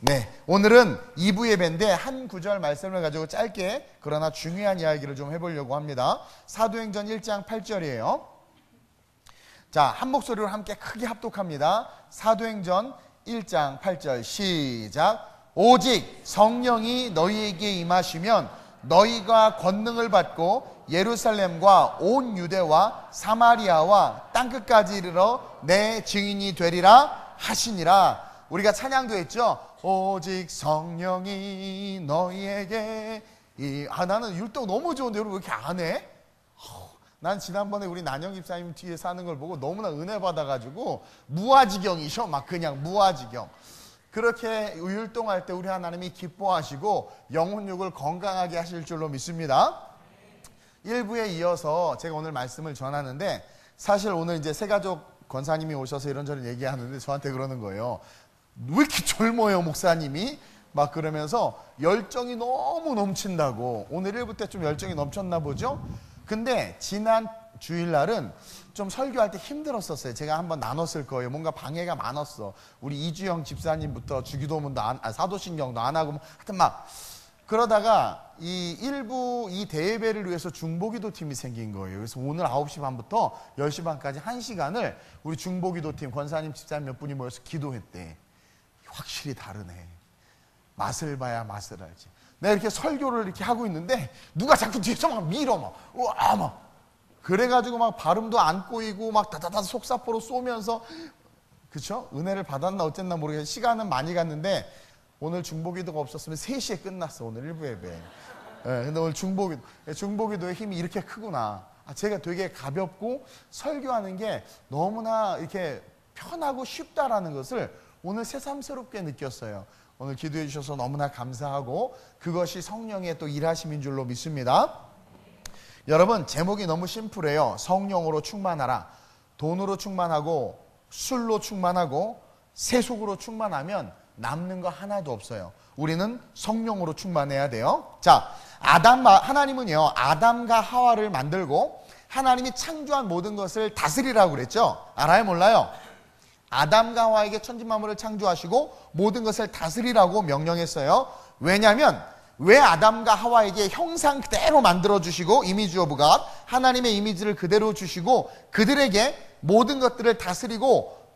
네, 오늘은 2부 예배인데 한 구절 말씀을 가지고 짧게 그러나 중요한 이야기를 좀 해보려고 합니다. 사도행전 1장 8절이에요. 자, 한 목소리로 함께 크게 합독합니다. 사도행전 1장 8절 시작. 오직 성령이 너희에게 임하시면 너희가 권능을 받고 예루살렘과 온 유대와 사마리아와 땅끝까지 이르러 내 증인이 되리라 하시니라. 우리가 찬양도 했죠. 오직 성령이 너희에게 나는 율동 너무 좋은데 여러분 왜 이렇게 안 해? 난 지난번에 우리 난영 집사님 뒤에 사는 걸 보고 너무나 은혜 받아가지고 무아지경이셔. 막 그냥 무아지경. 그렇게 율동할 때 우리 하나님이 기뻐하시고 영혼육을 건강하게 하실 줄로 믿습니다. 1부에 이어서 제가 오늘 말씀을 전하는데, 사실 오늘 이제 새가족 권사님이 오셔서 이런저런 얘기하는데 저한테 그러는 거예요. 왜 이렇게 젊어요 목사님이? 막 그러면서 열정이 너무 넘친다고. 오늘 1부 때 좀 열정이 넘쳤나 보죠. 근데 지난 주일날은 좀 설교할 때 힘들었었어요. 제가 한번 나눴을 거예요. 뭔가 방해가 많았어. 우리 이주영 집사님부터 주기도문도 사도신경도 안 하고 하여튼 막 그러다가 이 1부 이 대예배를 위해서 중보기도 팀이 생긴 거예요. 그래서 오늘 9시 반부터 10시 반까지 1시간을 우리 중보기도 팀 권사님 집사님 몇 분이 모여서 기도했대. 확실히 다르네. 맛을 봐야 맛을 알지. 내가 이렇게 설교를 이렇게 하고 있는데 누가 자꾸 뒤에서 막 밀어 막 우와 막 그래가지고 막 발음도 안 꼬이고 막 다다다 속사포로 쏘면서, 그쵸? 은혜를 받았나 어쨌나 모르겠어요. 시간은 많이 갔는데 오늘 중보기도가 없었으면 3시에 끝났어. 오늘 1부 예배. 근데 오늘 중보기도의 힘이 이렇게 크구나. 제가 되게 가볍고 설교하는 게 너무나 이렇게 편하고 쉽다라는 것을 오늘 새삼스럽게 느꼈어요. 오늘 기도해 주셔서 너무나 감사하고 그것이 성령의 또 일하심인 줄로 믿습니다. 여러분, 제목이 너무 심플해요. 성령으로 충만하라. 돈으로 충만하고 술로 충만하고 세속으로 충만하면 남는 거 하나도 없어요. 우리는 성령으로 충만해야 돼요. 자, 하나님은요 아담과 하와를 만들고 하나님이 창조한 모든 것을 다스리라고 그랬죠. 알아요 몰라요? 아담과 하와에게 천지만물을 창조하시고 모든 것을 다스리라고 명령했어요. 왜냐하면 왜 아담과 하와에게 형상 그대로 만들어주시고 이미지 오브 갓, 하나님의 이미지를 그대로 주시고 그들에게 모든 것들을 다스리고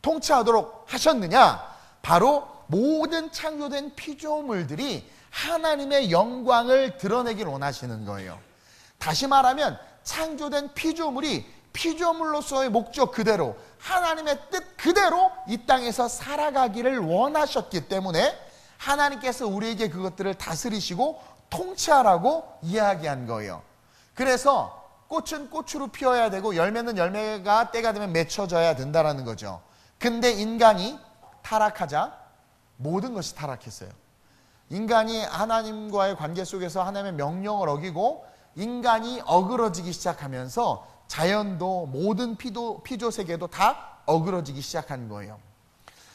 통치하도록 하셨느냐? 바로 모든 창조된 피조물들이 하나님의 영광을 드러내길 원하시는 거예요. 다시 말하면 창조된 피조물이 피조물로서의 목적 그대로 하나님의 뜻 그대로 이 땅에서 살아가기를 원하셨기 때문에 하나님께서 우리에게 그것들을 다스리시고 통치하라고 이야기한 거예요. 그래서 꽃은 꽃으로 피어야 되고 열매는 열매가 때가 되면 맺혀져야 된다는 거죠. 근데 인간이 타락하자 모든 것이 타락했어요. 인간이 하나님과의 관계 속에서 하나님의 명령을 어기고 인간이 어그러지기 시작하면서 자연도 모든 피조 세계도 다 어그러지기 시작한 거예요.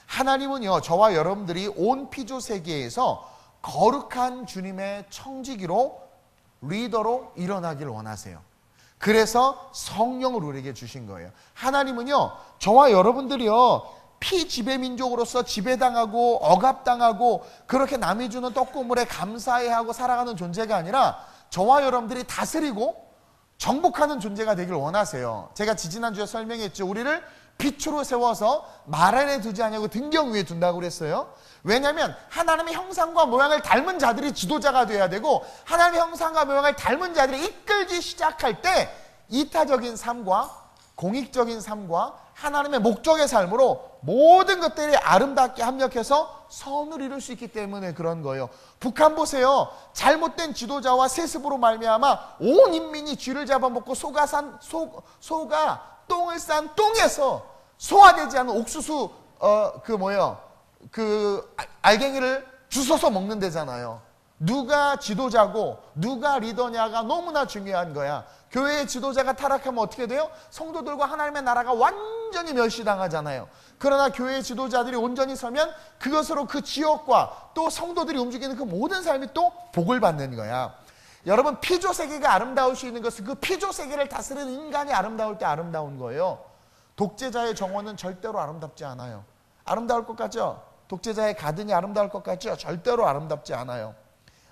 하나님은요 저와 여러분들이 온 피조 세계에서 거룩한 주님의 청지기로 리더로 일어나길 원하세요. 그래서 성령을 우리에게 주신 거예요. 하나님은요 저와 여러분들이요 피지배민족으로서 지배당하고 억압당하고 그렇게 남이 주는 떡고물에 감사해하고 살아가는 존재가 아니라 저와 여러분들이 다스리고 정복하는 존재가 되길 원하세요. 제가 지지난주에 설명했죠. 우리를 빛으로 세워서 말 아래 두지 아니하고 등경 위에 둔다고 그랬어요. 왜냐하면 하나님의 형상과 모양을 닮은 자들이 지도자가 돼야 되고 하나님의 형상과 모양을 닮은 자들이 이끌기 시작할 때 이타적인 삶과 공익적인 삶과 하나님의 목적의 삶으로 모든 것들이 아름답게 합력해서 선을 이룰 수 있기 때문에 그런 거예요. 북한 보세요. 잘못된 지도자와 세습으로 말미암아 온 인민이 쥐를 잡아먹고 소가 똥을 싼 똥에서 소화되지 않은 옥수수 알갱이를 주워서 먹는 데잖아요. 누가 지도자고 누가 리더냐가 너무나 중요한 거야. 교회의 지도자가 타락하면 어떻게 돼요? 성도들과 하나님의 나라가 완전히 멸시당하잖아요. 그러나 교회의 지도자들이 온전히 서면 그것으로 그 지역과 또 성도들이 움직이는 그 모든 삶이 또 복을 받는 거야. 여러분, 피조세계가 아름다울 수 있는 것은 그 피조세계를 다스리는 인간이 아름다울 때 아름다운 거예요. 독재자의 정원은 절대로 아름답지 않아요. 아름다울 것 같죠? 독재자의 가든이 아름다울 것 같죠? 절대로 아름답지 않아요.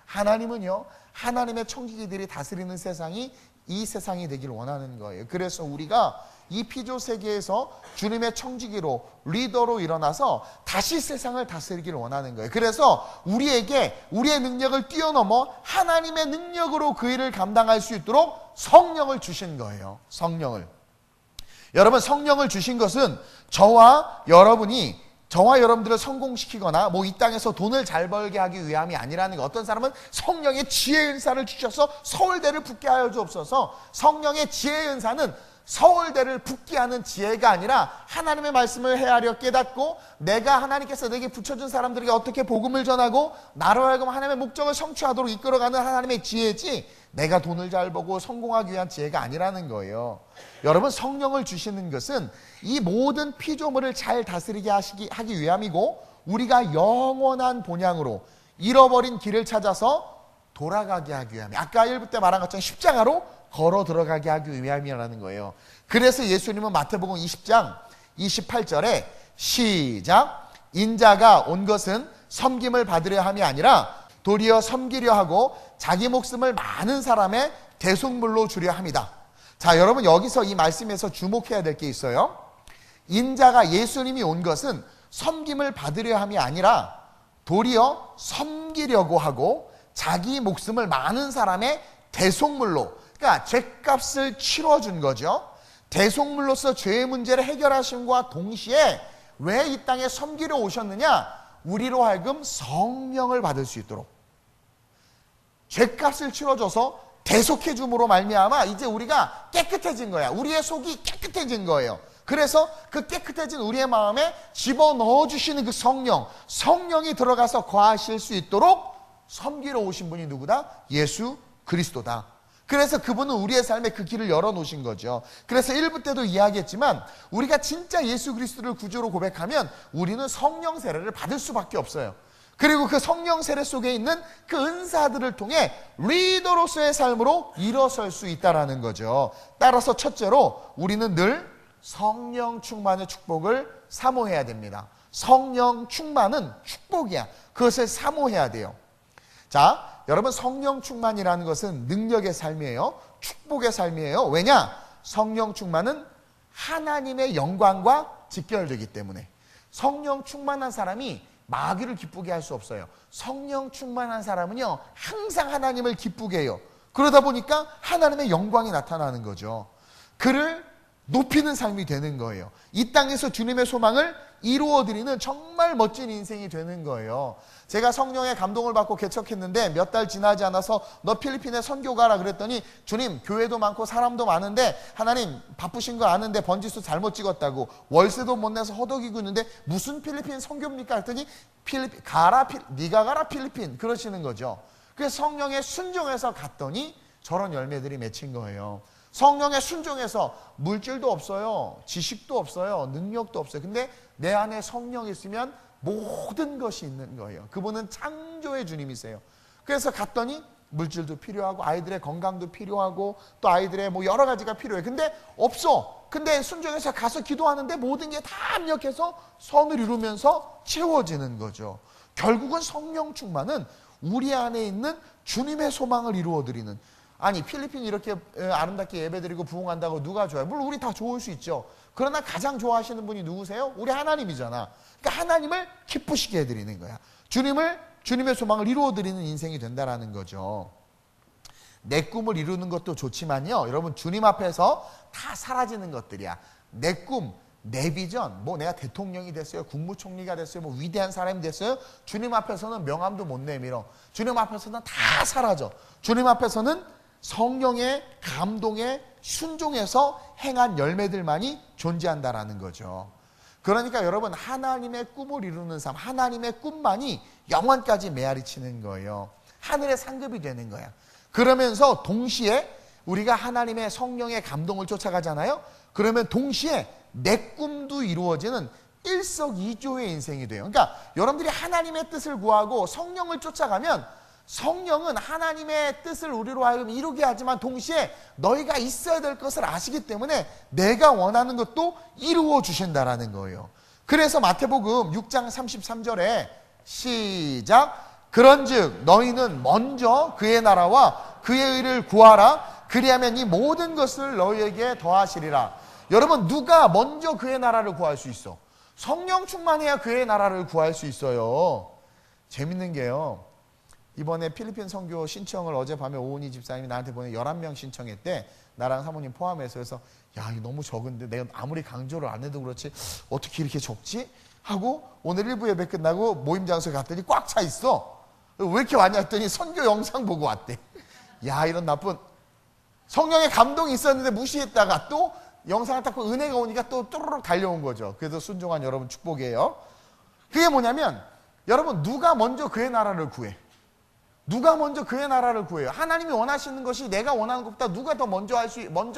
하나님은요, 하나님의 청지기들이 다스리는 세상이 이 세상이 되길 원하는 거예요. 그래서 우리가 이 피조 세계에서 주님의 청지기로, 리더로 일어나서 다시 세상을 다스리길 원하는 거예요. 그래서 우리에게 우리의 능력을 뛰어넘어 하나님의 능력으로 그 일을 감당할 수 있도록 성령을 주신 거예요. 성령을. 여러분, 성령을 주신 것은 저와 여러분들을 성공시키거나 이 땅에서 돈을 잘 벌게 하기 위함이 아니라는 거. 어떤 사람은 성령의 지혜의 은사를 주셔서 서울대를 붙게 하여 주옵소서. 성령의 지혜의 은사는 서울대를 붙게 하는 지혜가 아니라 하나님의 말씀을 헤아려 깨닫고 내가 하나님께서 내게 붙여준 사람들에게 어떻게 복음을 전하고 나로 하여금 하나님의 목적을 성취하도록 이끌어가는 하나님의 지혜지, 내가 돈을 잘 벌고 성공하기 위한 지혜가 아니라는 거예요. 여러분, 성령을 주시는 것은 이 모든 피조물을 잘 다스리게 하기 위함이고, 우리가 영원한 본향으로 잃어버린 길을 찾아서 돌아가게 하기 위함이, 아까 1부 때 말한 것처럼 십자가로 걸어 들어가게 하기 위함이라는 거예요. 그래서 예수님은 마태복음 20장 28절에 시작, 인자가 온 것은 섬김을 받으려 함이 아니라 도리어 섬기려 하고 자기 목숨을 많은 사람의 대속물로 주려 함이다. 자, 여러분, 여기서 이 말씀에서 주목해야 될 게 있어요. 인자가, 예수님이 온 것은 섬김을 받으려 함이 아니라 도리어 섬기려고 하고 자기 목숨을 많은 사람의 대속물로, 그러니까 죄값을 치러준 거죠. 대속물로서 죄의 문제를 해결하심과 동시에 왜 이 땅에 섬기러 오셨느냐? 우리로 하여금 성령을 받을 수 있도록, 죄값을 치러줘서 대속해 줌으로 말미암아 이제 우리가 깨끗해진 거야. 우리의 속이 깨끗해진 거예요. 그래서 그 깨끗해진 우리의 마음에 집어넣어 주시는 그 성령이 들어가서 거하실 수 있도록 섬기러 오신 분이 누구다? 예수 그리스도다. 그래서 그분은 우리의 삶에 그 길을 열어놓으신 거죠. 그래서 1부 때도 이야기했지만 우리가 진짜 예수 그리스도를 구주로 고백하면 우리는 성령 세례를 받을 수밖에 없어요. 그리고 그 성령 세례 속에 있는 그 은사들을 통해 리더로서의 삶으로 일어설 수 있다는 거죠. 따라서 첫째로 우리는 늘 성령 충만의 축복을 사모해야 됩니다. 성령 충만은 축복이야. 그것을 사모해야 돼요. 자, 여러분, 성령 충만이라는 것은 능력의 삶이에요. 축복의 삶이에요. 왜냐? 성령 충만은 하나님의 영광과 직결되기 때문에. 성령 충만한 사람이 마귀를 기쁘게 할 수 없어요. 성령 충만한 사람은요, 항상 하나님을 기쁘게 해요. 그러다 보니까 하나님의 영광이 나타나는 거죠. 그를 높이는 삶이 되는 거예요. 이 땅에서 주님의 소망을 이루어드리는 정말 멋진 인생이 되는 거예요. 제가 성령의 감동을 받고 개척했는데 몇 달 지나지 않아서 너 필리핀에 선교 가라 그랬더니, 주님, 교회도 많고 사람도 많은데 하나님 바쁘신 거 아는데 번지수 잘못 찍었다고, 월세도 못 내서 허덕이고 있는데 무슨 필리핀 선교입니까? 했더니 네가 가라 필리핀 그러시는 거죠. 그래서 성령에 순종해서 갔더니 저런 열매들이 맺힌 거예요. 성령에 순종해서 물질도 없어요. 지식도 없어요. 능력도 없어요. 근데 내 안에 성령이 있으면 모든 것이 있는 거예요. 그분은 창조의 주님이세요. 그래서 갔더니 물질도 필요하고 아이들의 건강도 필요하고 또 아이들의 여러 가지가 필요해. 근데 없어. 근데 순종해서 가서 기도하는데 모든 게 다 합력해서 선을 이루면서 채워지는 거죠. 결국은 성령 충만은 우리 안에 있는 주님의 소망을 이루어드리는, 아니 필리핀 이렇게 아름답게 예배드리고 부흥한다고 누가 좋아요? 물론 우리 다 좋을 수 있죠. 그러나 가장 좋아하시는 분이 누구세요? 우리 하나님이잖아. 그러니까 하나님을 기쁘시게 해드리는 거야. 주님의 소망을 이루어드리는 인생이 된다라는 거죠. 내 꿈을 이루는 것도 좋지만요, 여러분, 주님 앞에서 다 사라지는 것들이야. 내 꿈, 내 비전, 내가 대통령이 됐어요, 국무총리가 됐어요, 위대한 사람이 됐어요. 주님 앞에서는 명함도 못 내밀어. 주님 앞에서는 다 사라져. 주님 앞에서는 성령의 감동에 순종해서 행한 열매들만이 존재한다라는 거죠. 그러니까 여러분, 하나님의 꿈을 이루는 삶, 하나님의 꿈만이 영원까지 메아리치는 거예요. 하늘의 상급이 되는 거야. 그러면서 동시에 우리가 하나님의 성령의 감동을 쫓아가잖아요. 그러면 동시에 내 꿈도 이루어지는 일석이조의 인생이 돼요. 그러니까 여러분들이 하나님의 뜻을 구하고 성령을 쫓아가면 성령은 하나님의 뜻을 우리로 하여금 이루게 하지만 동시에 너희가 있어야 될 것을 아시기 때문에 내가 원하는 것도 이루어 주신다라는 거예요. 그래서 마태복음 6장 33절에 시작. 그런즉 너희는 먼저 그의 나라와 그의 의를 구하라. 그리하면 이 모든 것을 너희에게 더하시리라. 여러분, 누가 먼저 그의 나라를 구할 수 있어? 성령 충만해야 그의 나라를 구할 수 있어요. 재밌는 게요, 이번에 필리핀 선교 신청을 어젯밤에 오은희 집사님이 나한테 보내 11명 신청했대. 나랑 사모님 포함해서. 그래서 야, 이거 너무 적은데 내가 아무리 강조를 안 해도 그렇지 어떻게 이렇게 적지? 하고 오늘 1부 예배 끝나고 모임 장소에 갔더니 꽉 차 있어. 왜 이렇게 왔냐 했더니 선교 영상 보고 왔대. 야, 이런 나쁜, 성령의 감동이 있었는데 무시했다가 또 영상을 딱 보고 은혜가 오니까 또 뚜루룩 달려온 거죠. 그래서 순종한 여러분 축복이에요. 그게 뭐냐면, 여러분, 누가 먼저 그의 나라를 구해? 누가 먼저 그의 나라를 구해요? 하나님이 원하시는 것이 내가 원하는 것보다 누가 더 먼저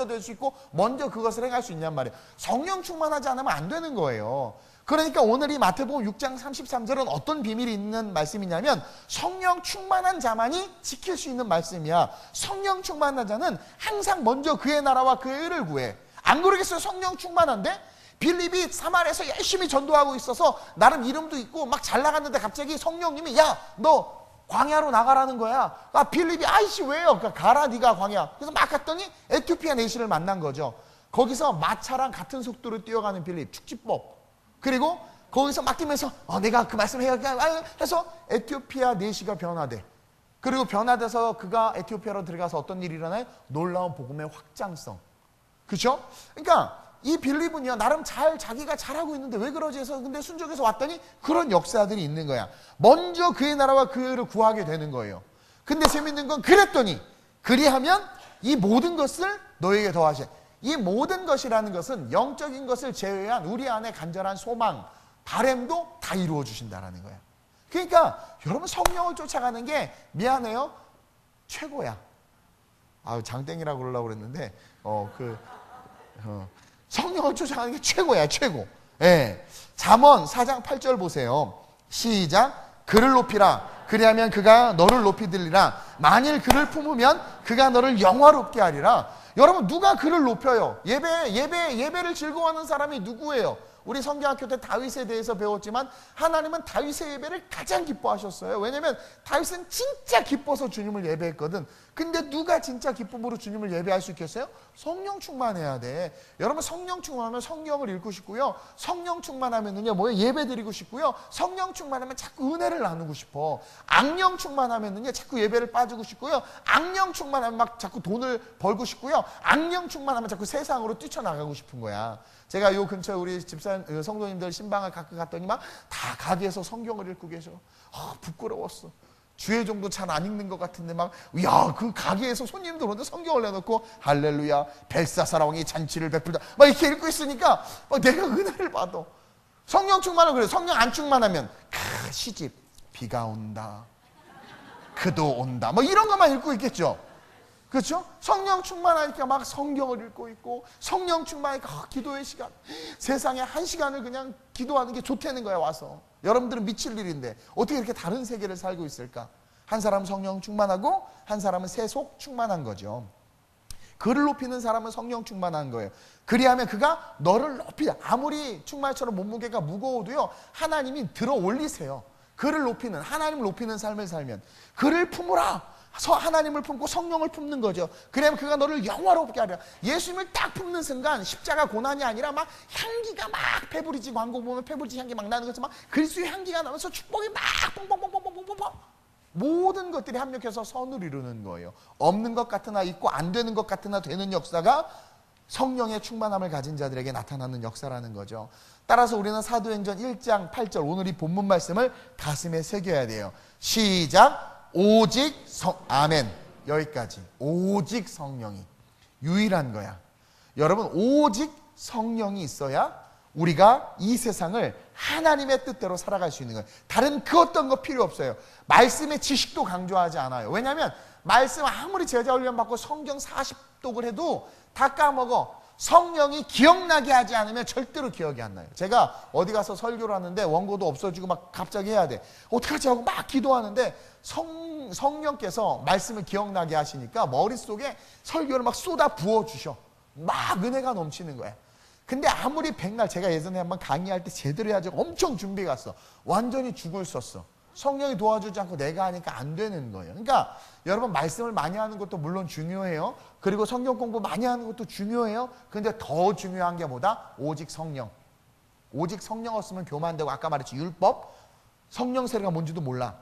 될 수 있고 먼저 그것을 행할 수 있냔 말이에요. 성령 충만하지 않으면 안 되는 거예요. 그러니까 오늘 이 마태복음 6장 33절은 어떤 비밀이 있는 말씀이냐면, 성령 충만한 자만이 지킬 수 있는 말씀이야. 성령 충만한 자는 항상 먼저 그의 나라와 그의 의를 구해. 안 그러겠어요? 성령 충만한데? 빌립이 사마리아에서 열심히 전도하고 있어서 나름 이름도 있고 막 잘 나갔는데 갑자기 성령님이 야, 너 광야로 나가라는 거야. 아, 빌립이 아이씨 왜요? 그러니까 가라, 네가 광야. 그래서 막 갔더니 에티오피아 내시를 만난 거죠. 거기서 마차랑 같은 속도로 뛰어가는 빌립, 축지법. 그리고 거기서 맡기면서 내가 그 말씀 해야 해서 에티오피아 내시가 변화돼. 그리고 변화돼서 그가 에티오피아로 들어가서 어떤 일이 일어나요? 놀라운 복음의 확장성. 그렇죠? 그러니까 이 빌립은요, 나름 자기가 잘하고 있는데 왜 그러지 해서 근데 순종해서 왔더니 그런 역사들이 있는 거야. 먼저 그의 나라와 그를 구하게 되는 거예요. 근데 재밌는 건 그랬더니 그리하면 이 모든 것을 너에게 더하시. 이 모든 것이라는 것은 영적인 것을 제외한 우리 안에 간절한 소망, 바램도 다 이루어 주신다라는 거야. 그러니까 여러분, 성령을 쫓아가는 게 미안해요, 최고야. 장땡이라고 그러려고 그랬는데 성령을 쫓아가는 게 최고야, 최고. 예. 잠언 4장 8절 보세요. 시작. 그를 높이라. 그리하면 그가 너를 높이 들리라. 만일 그를 품으면 그가 너를 영화롭게 하리라. 여러분, 누가 그를 높여요? 예배를 즐거워하는 사람이 누구예요? 우리 성경학교 때 다윗에 대해서 배웠지만 하나님은 다윗의 예배를 가장 기뻐하셨어요. 왜냐하면 다윗은 진짜 기뻐서 주님을 예배했거든. 근데 누가 진짜 기쁨으로 주님을 예배할 수 있겠어요? 성령 충만해야 돼. 여러분, 성령 충만하면 성경을 읽고 싶고요. 성령 충만하면은요, 예배 드리고 싶고요. 성령 충만하면 자꾸 은혜를 나누고 싶어. 악령 충만하면은요, 자꾸 예배를 빠지고 싶고요. 악령 충만하면 막 자꾸 돈을 벌고 싶고요. 악령 충만하면 자꾸 세상으로 뛰쳐나가고 싶은 거야. 제가 요 근처에 우리 집사 성도님들 신방을 가끔 갔더니 막 다 가게에서 성경을 읽고 계셔. 부끄러웠어. 주의 정도 잘 안 읽는 것 같은데 그 가게에서 손님들 오는데 성경을 내놓고 할렐루야 벨사사 왕이 잔치를 베풀다 막 이렇게 읽고 있으니까 내가 은혜를 받아. 성령 충만을 그래. 성령 안 충만하면 시집 비가 온다, 그도 온다, 이런 것만 읽고 있겠죠. 그렇죠? 성령 충만하니까 막 성경을 읽고 있고, 성령 충만하니까 기도의 시간, 세상에 1시간을 그냥 기도하는 게 좋다는 거야. 와서 여러분들은 미칠 일인데 어떻게 이렇게 다른 세계를 살고 있을까? 한 사람은 성령 충만하고 한 사람은 세속 충만한 거죠. 그를 높이는 사람은 성령 충만한 거예요. 그리하면 그가 너를 높이다. 아무리 충만처럼 몸무게가 무거워도요, 하나님이 들어 올리세요. 그를 높이는, 하나님을 높이는 삶을 살면. 그를 품으라. 하나님을 품고 성령을 품는 거죠. 그러면 그가 너를 영화롭게 하리라. 예수님을 딱 품는 순간 십자가 고난이 아니라 막 향기가 막 페브리지 광고 보면 페브리지 향기 막 나는 것처럼 막 그리스도의 향기가 나면서 축복이 막 뽕뽕뽕뽕뽕뽕뽕 모든 것들이 합력해서 선을 이루는 거예요. 없는 것 같으나 있고 안 되는 것 같으나 되는 역사가 성령의 충만함을 가진 자들에게 나타나는 역사라는 거죠. 따라서 우리는 사도행전 1장 8절 오늘 이 본문 말씀을 가슴에 새겨야 돼요. 시작. 오직 아멘. 여기까지. 오직 성령이 유일한 거야. 여러분, 오직 성령이 있어야 우리가 이 세상을 하나님의 뜻대로 살아갈 수 있는 거예요. 다른 그 어떤 거 필요 없어요. 말씀의 지식도 강조하지 않아요. 왜냐하면 말씀 아무리 제자 훈련 받고 성경 40독을 해도 다 까먹어. 성령이 기억나게 하지 않으면 절대로 기억이 안 나요. 제가 어디 가서 설교를 하는데 원고도 없어지고 막 갑자기 해야 돼. 어떡하지 하고 막 기도하는데 성령께서 말씀을 기억나게 하시니까 머릿속에 설교를 막 쏟아 부어주셔. 막 은혜가 넘치는 거야. 근데 아무리 백날, 제가 예전에 한번 강의할 때 제대로 해야지 엄청 준비 갔어. 완전히 죽을 썼어. 성령이 도와주지 않고 내가 하니까 안 되는 거예요. 그러니까 여러분, 말씀을 많이 하는 것도 물론 중요해요. 그리고 성경 공부 많이 하는 것도 중요해요. 근데 더 중요한 게 뭐다? 오직 성령. 오직 성령 없으면 교만되고, 아까 말했지 율법, 성령 세례가 뭔지도 몰라.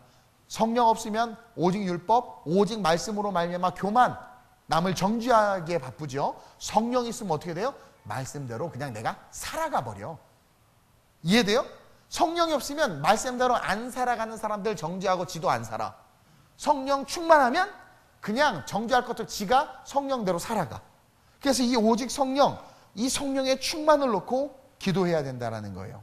성령 없으면 오직 율법, 오직 말씀으로 말미암아 교만, 남을 정죄하기에 바쁘죠. 성령 있으면 어떻게 돼요? 말씀대로 그냥 내가 살아가 버려. 이해돼요? 성령이 없으면 말씀대로 안 살아가는 사람들 정죄하고 지도 안 살아. 성령 충만하면 그냥 정죄할 것도 지가 성령대로 살아가. 그래서 이 오직 성령, 이 성령의 충만을 놓고 기도해야 된다는 거예요.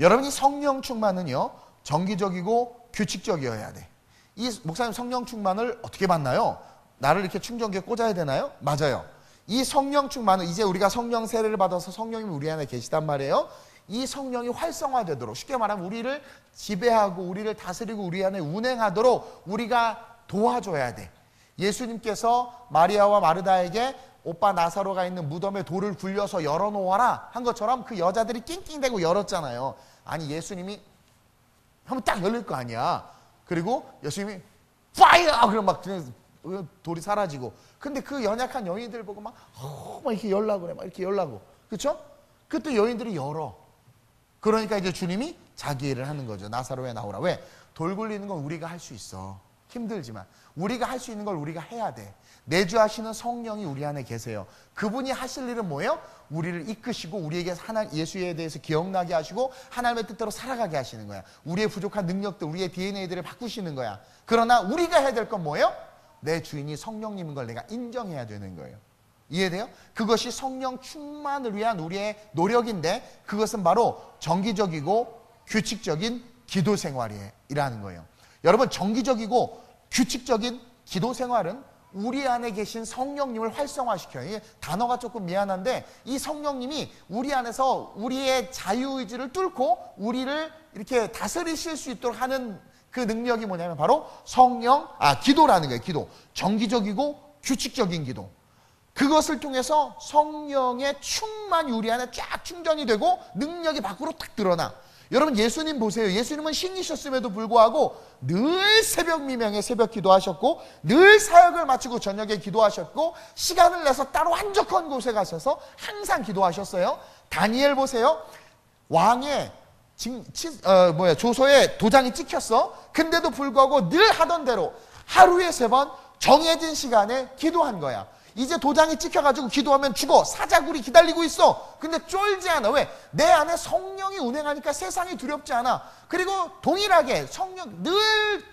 여러분이 성령 충만은요, 정기적이고 규칙적이어야 돼. 이 목사님, 성령 충만을 어떻게 받나요? 나를 이렇게 충전기에 꽂아야 되나요? 맞아요. 이 성령 충만은, 이제 우리가 성령 세례를 받아서 성령님이 우리 안에 계시단 말이에요. 이 성령이 활성화되도록, 쉽게 말하면 우리를 지배하고 우리를 다스리고 우리 안에 운행하도록 우리가 도와줘야 돼. 예수님께서 마리아와 마르다에게 오빠 나사로가 있는 무덤에 돌을 굴려서 열어놓아라 한 것처럼 그 여자들이 낑낑대고 열었잖아요. 아니, 예수님이 하면 딱 열릴 거 아니야. 그리고 예수님이 파이어! 그럼 막 돌이 사라지고. 근데 그 연약한 여인들 보고 막 이렇게 열라고 그래. 막 이렇게 열라고. 그렇죠? 그때 여인들이 열어. 그러니까 이제 주님이 자기 일을 하는 거죠. 나사로에 나오라. 왜? 돌 굴리는 건 우리가 할 수 있어. 힘들지만 우리가 할 수 있는 걸 우리가 해야 돼. 내주하시는 성령이 우리 안에 계세요. 그분이 하실 일은 뭐예요? 우리를 이끄시고 우리에게 예수에 대해서 기억나게 하시고 하나님의 뜻대로 살아가게 하시는 거야. 우리의 부족한 능력들, 우리의 DNA들을 바꾸시는 거야. 그러나 우리가 해야 될 건 뭐예요? 내 주인이 성령님인 걸 내가 인정해야 되는 거예요. 이해돼요? 그것이 성령 충만을 위한 우리의 노력인데, 그것은 바로 정기적이고 규칙적인 기도 생활이라는 거예요. 여러분, 정기적이고 규칙적인 기도 생활은 우리 안에 계신 성령님을 활성화시켜요. 이게 단어가 조금 미안한데, 이 성령님이 우리 안에서 우리의 자유의지를 뚫고 우리를 이렇게 다스리실 수 있도록 하는 그 능력이 뭐냐면 바로 기도라는 거예요. 기도. 정기적이고 규칙적인 기도. 그것을 통해서 성령의 충만이 우리 안에 쫙 충전이 되고 능력이 밖으로 탁 드러나. 여러분, 예수님 보세요. 예수님은 신이셨음에도 불구하고 늘 새벽 미명에 새벽 기도하셨고, 늘 사역을 마치고 저녁에 기도하셨고, 시간을 내서 따로 한적한 곳에 가셔서 항상 기도하셨어요. 다니엘 보세요. 왕의 조서에 도장이 찍혔어. 근데도 불구하고 늘 하던 대로 하루에 3번 정해진 시간에 기도한 거야. 이제 도장이 찍혀가지고 기도하면 죽어. 사자굴이 기다리고 있어. 근데 쫄지 않아. 왜? 내 안에 성령이 운행하니까 세상이 두렵지 않아. 그리고 동일하게 성령, 늘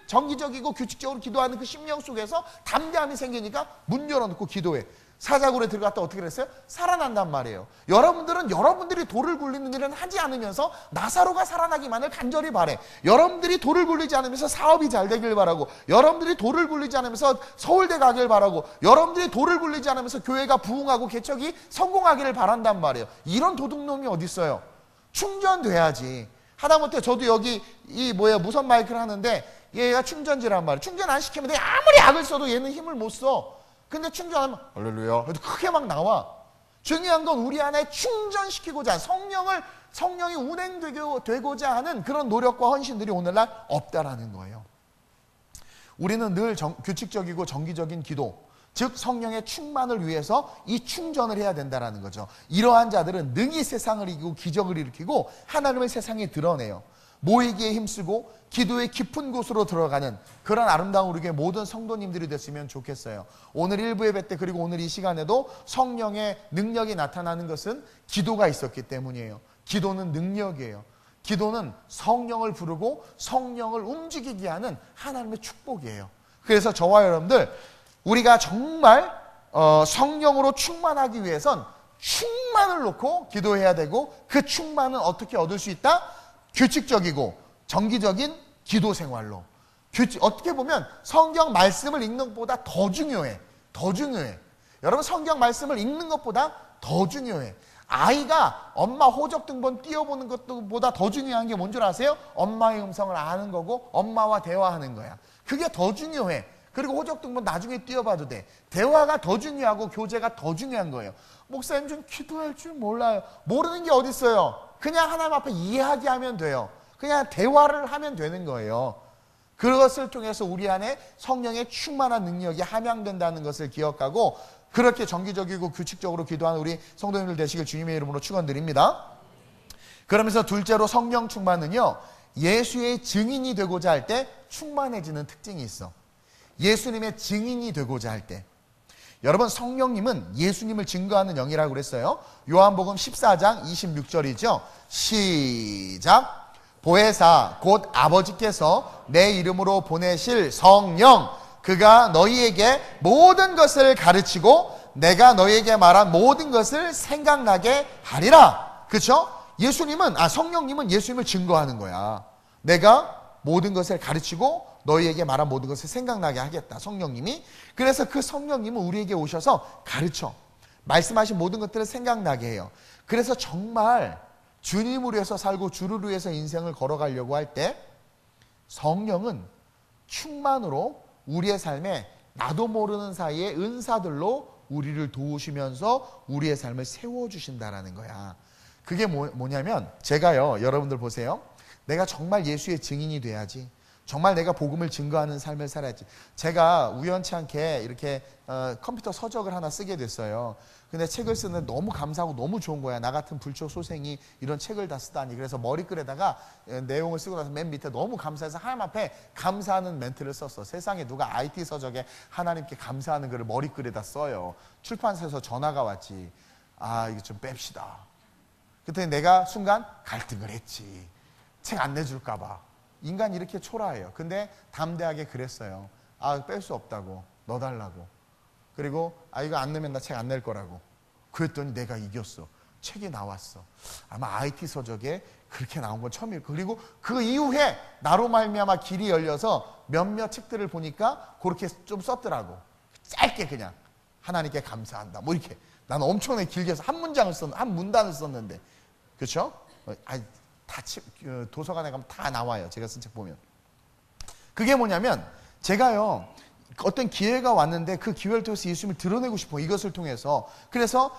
정기적이고 규칙적으로 기도하는 그 심령 속에서 담대함이 생기니까 문 열어놓고 기도해. 사자굴에 들어갔다 어떻게 그랬어요? 살아난단 말이에요. 여러분들은 여러분들이 돌을 굴리는 일은 하지 않으면서 나사로가 살아나기만을 간절히 바래. 여러분들이 돌을 굴리지 않으면서 사업이 잘 되길 바라고, 여러분들이 돌을 굴리지 않으면서 서울대 가길 바라고, 여러분들이 돌을 굴리지 않으면서 교회가 부흥하고 개척이 성공하기를 바란단 말이에요. 이런 도둑놈이 어디 있어요? 충전돼야지. 하다못해 저도 여기 무선 마이크를 하는데 얘가 충전지란 말이에요. 충전 안 시키면 내가 아무리 악을 써도 얘는 힘을 못 써. 근데 충전하면 할렐루야 그래도 크게 막 나와. 중요한 건 우리 안에 충전시키고자 성령이 운행되고자 하는 그런 노력과 헌신들이 오늘날 없다라는 거예요. 우리는 늘 규칙적이고 정기적인 기도, 즉 성령의 충만을 위해서 이 충전을 해야 된다는 거죠. 이러한 자들은 능히 세상을 이기고 기적을 일으키고 하나님의 세상에 드러내요. 모이기에 힘쓰고 기도의 깊은 곳으로 들어가는 그런 아름다운 우리 교회 모든 성도님들이 됐으면 좋겠어요. 오늘 1부 예배 때, 그리고 오늘 이 시간에도 성령의 능력이 나타나는 것은 기도가 있었기 때문이에요. 기도는 능력이에요. 기도는 성령을 부르고 성령을 움직이게 하는 하나님의 축복이에요. 그래서 저와 여러분들, 우리가 정말 성령으로 충만하기 위해선 충만을 놓고 기도해야 되고, 그 충만은 어떻게 얻을 수 있다? 규칙적이고 정기적인 기도 생활로. 어떻게 보면 성경 말씀을 읽는 것보다 더 중요해. 더 중요해. 여러분, 성경 말씀을 읽는 것보다 더 중요해. 아이가 엄마 호적 등본 띄워보는 것보다 더 중요한 게 뭔 줄 아세요? 엄마의 음성을 아는 거고 엄마와 대화하는 거야. 그게 더 중요해. 그리고 호적 등본 나중에 띄워봐도 돼. 대화가 더 중요하고 교제가 더 중요한 거예요. 목사님 좀 기도할 줄 몰라요. 모르는 게 어디 있어요. 그냥 하나님 앞에 이야기하면 돼요. 그냥 대화를 하면 되는 거예요. 그것을 통해서 우리 안에 성령의 충만한 능력이 함양된다는 것을 기억하고 그렇게 정기적이고 규칙적으로 기도하는 우리 성도님들 되시길 주님의 이름으로 축원드립니다. 그러면서 둘째로 성령 충만은요, 예수의 증인이 되고자 할 때 충만해지는 특징이 있어. 예수님의 증인이 되고자 할 때. 여러분, 성령님은 예수님을 증거하는 영이라고 그랬어요. 요한복음 14장 26절이죠. 시작. 보혜사 곧 아버지께서 내 이름으로 보내실 성령, 그가 너희에게 모든 것을 가르치고 내가 너희에게 말한 모든 것을 생각나게 하리라. 그렇죠? 성령님은 예수님을 증거하는 거야. 내가 모든 것을 가르치고 너희에게 말한 모든 것을 생각나게 하겠다. 성령님이. 그래서 그 성령님은 우리에게 오셔서 가르쳐. 말씀하신 모든 것들을 생각나게 해요. 그래서 정말 주님을 위해서 살고 주를 위해서 인생을 걸어가려고 할 때 성령은 충만으로 우리의 삶에 나도 모르는 사이에 은사들로 우리를 도우시면서 우리의 삶을 세워주신다라는 거야. 그게 뭐냐면 제가요, 여러분들 보세요. 내가 정말 예수의 증인이 돼야지. 정말 내가 복음을 증거하는 삶을 살아야지. 제가 우연치 않게 이렇게 컴퓨터 서적을 하나 쓰게 됐어요. 근데 책을 쓰는데 너무 감사하고 너무 좋은 거야. 나 같은 불초 소생이 이런 책을 다 쓰다니. 그래서 머리글에다가 내용을 쓰고 나서 맨 밑에 너무 감사해서 하나님 앞에 감사하는 멘트를 썼어. 세상에 누가 IT 서적에 하나님께 감사하는 글을 머리글에다 써요. 출판사에서 전화가 왔지. 아, 이거 좀 뺍시다. 그때 내가 순간 갈등을 했지. 책 안 내줄까 봐. 인간 이렇게 초라해요. 근데 담대하게 그랬어요. 아, 뺄 수 없다고. 넣어달라고. 그리고 이거 안 넣으면 나 책 안 낼 거라고. 그랬더니 내가 이겼어. 책이 나왔어. 아마 IT 서적에 그렇게 나온 건 처음이에요. 그리고 그 이후에 나로 말미암아 길이 열려서 몇몇 책들을 보니까 그렇게 좀 썼더라고. 짧게 그냥 하나님께 감사한다. 뭐 이렇게. 난 엄청나게 길게 해서 한 문단을 썼는데. 그렇죠? 도서관에 가면 다 나와요. 제가 쓴 책 보면. 그게 뭐냐면 제가요, 어떤 기회가 왔는데 그 기회를 통해서 예수님을 드러내고 싶어. 이것을 통해서. 그래서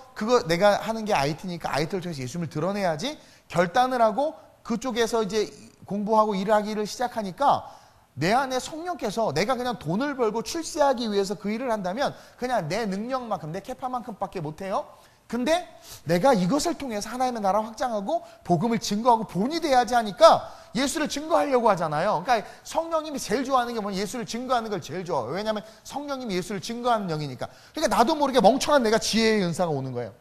내가 하는 게 IT니까 IT를 통해서 예수님을 드러내야지 결단을 하고 그쪽에서 이제 공부하고 일하기를 시작하니까 내 안에 성령께서 내가 그냥 돈을 벌고 출세하기 위해서 그 일을 한다면 그냥 내 능력만큼, 내 캐파만큼밖에 못해요. 근데 내가 이것을 통해서 하나님의 나라 확장하고 복음을 증거하고 본이 돼야지 하니까 예수를 증거하려고 하잖아요. 그러니까 성령님이 제일 좋아하는 게 뭐냐면 예수를 증거하는 걸 제일 좋아해요. 왜냐하면 성령님이 예수를 증거하는 영이니까. 그러니까 나도 모르게 멍청한 내가 지혜의 은사가 오는 거예요.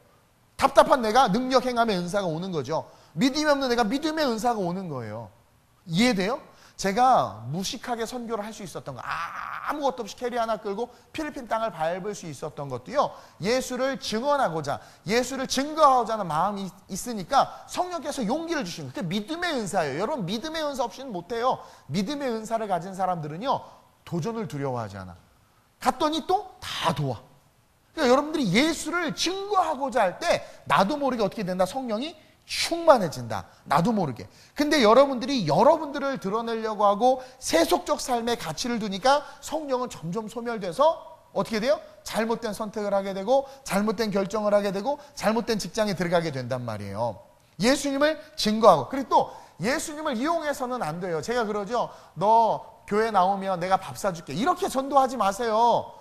답답한 내가 능력 행함의 은사가 오는 거죠. 믿음이 없는 내가 믿음의 은사가 오는 거예요. 이해돼요? 제가 무식하게 선교를 할 수 있었던 거, 아무것도 없이 캐리 하나 끌고 필리핀 땅을 밟을 수 있었던 것도요, 예수를 증언하고자, 예수를 증거하고자 하는 마음이 있으니까 성령께서 용기를 주시는 거예요. 그게 믿음의 은사예요. 여러분, 믿음의 은사 없이는 못해요. 믿음의 은사를 가진 사람들은요, 도전을 두려워하지 않아. 갔더니 또 다 도와. 그러니까 여러분들이 예수를 증거하고자 할 때 나도 모르게 어떻게 된다? 성령이 충만해진다. 나도 모르게. 근데 여러분들이 여러분들을 드러내려고 하고 세속적 삶의 가치를 두니까 성령은 점점 소멸돼서 어떻게 돼요? 잘못된 선택을 하게 되고 잘못된 결정을 하게 되고 잘못된 직장에 들어가게 된단 말이에요. 예수님을 증거하고. 그리고 또 예수님을 이용해서는 안 돼요. 제가 그러죠. 너 교회 나오면 내가 밥 사줄게. 이렇게 전도하지 마세요.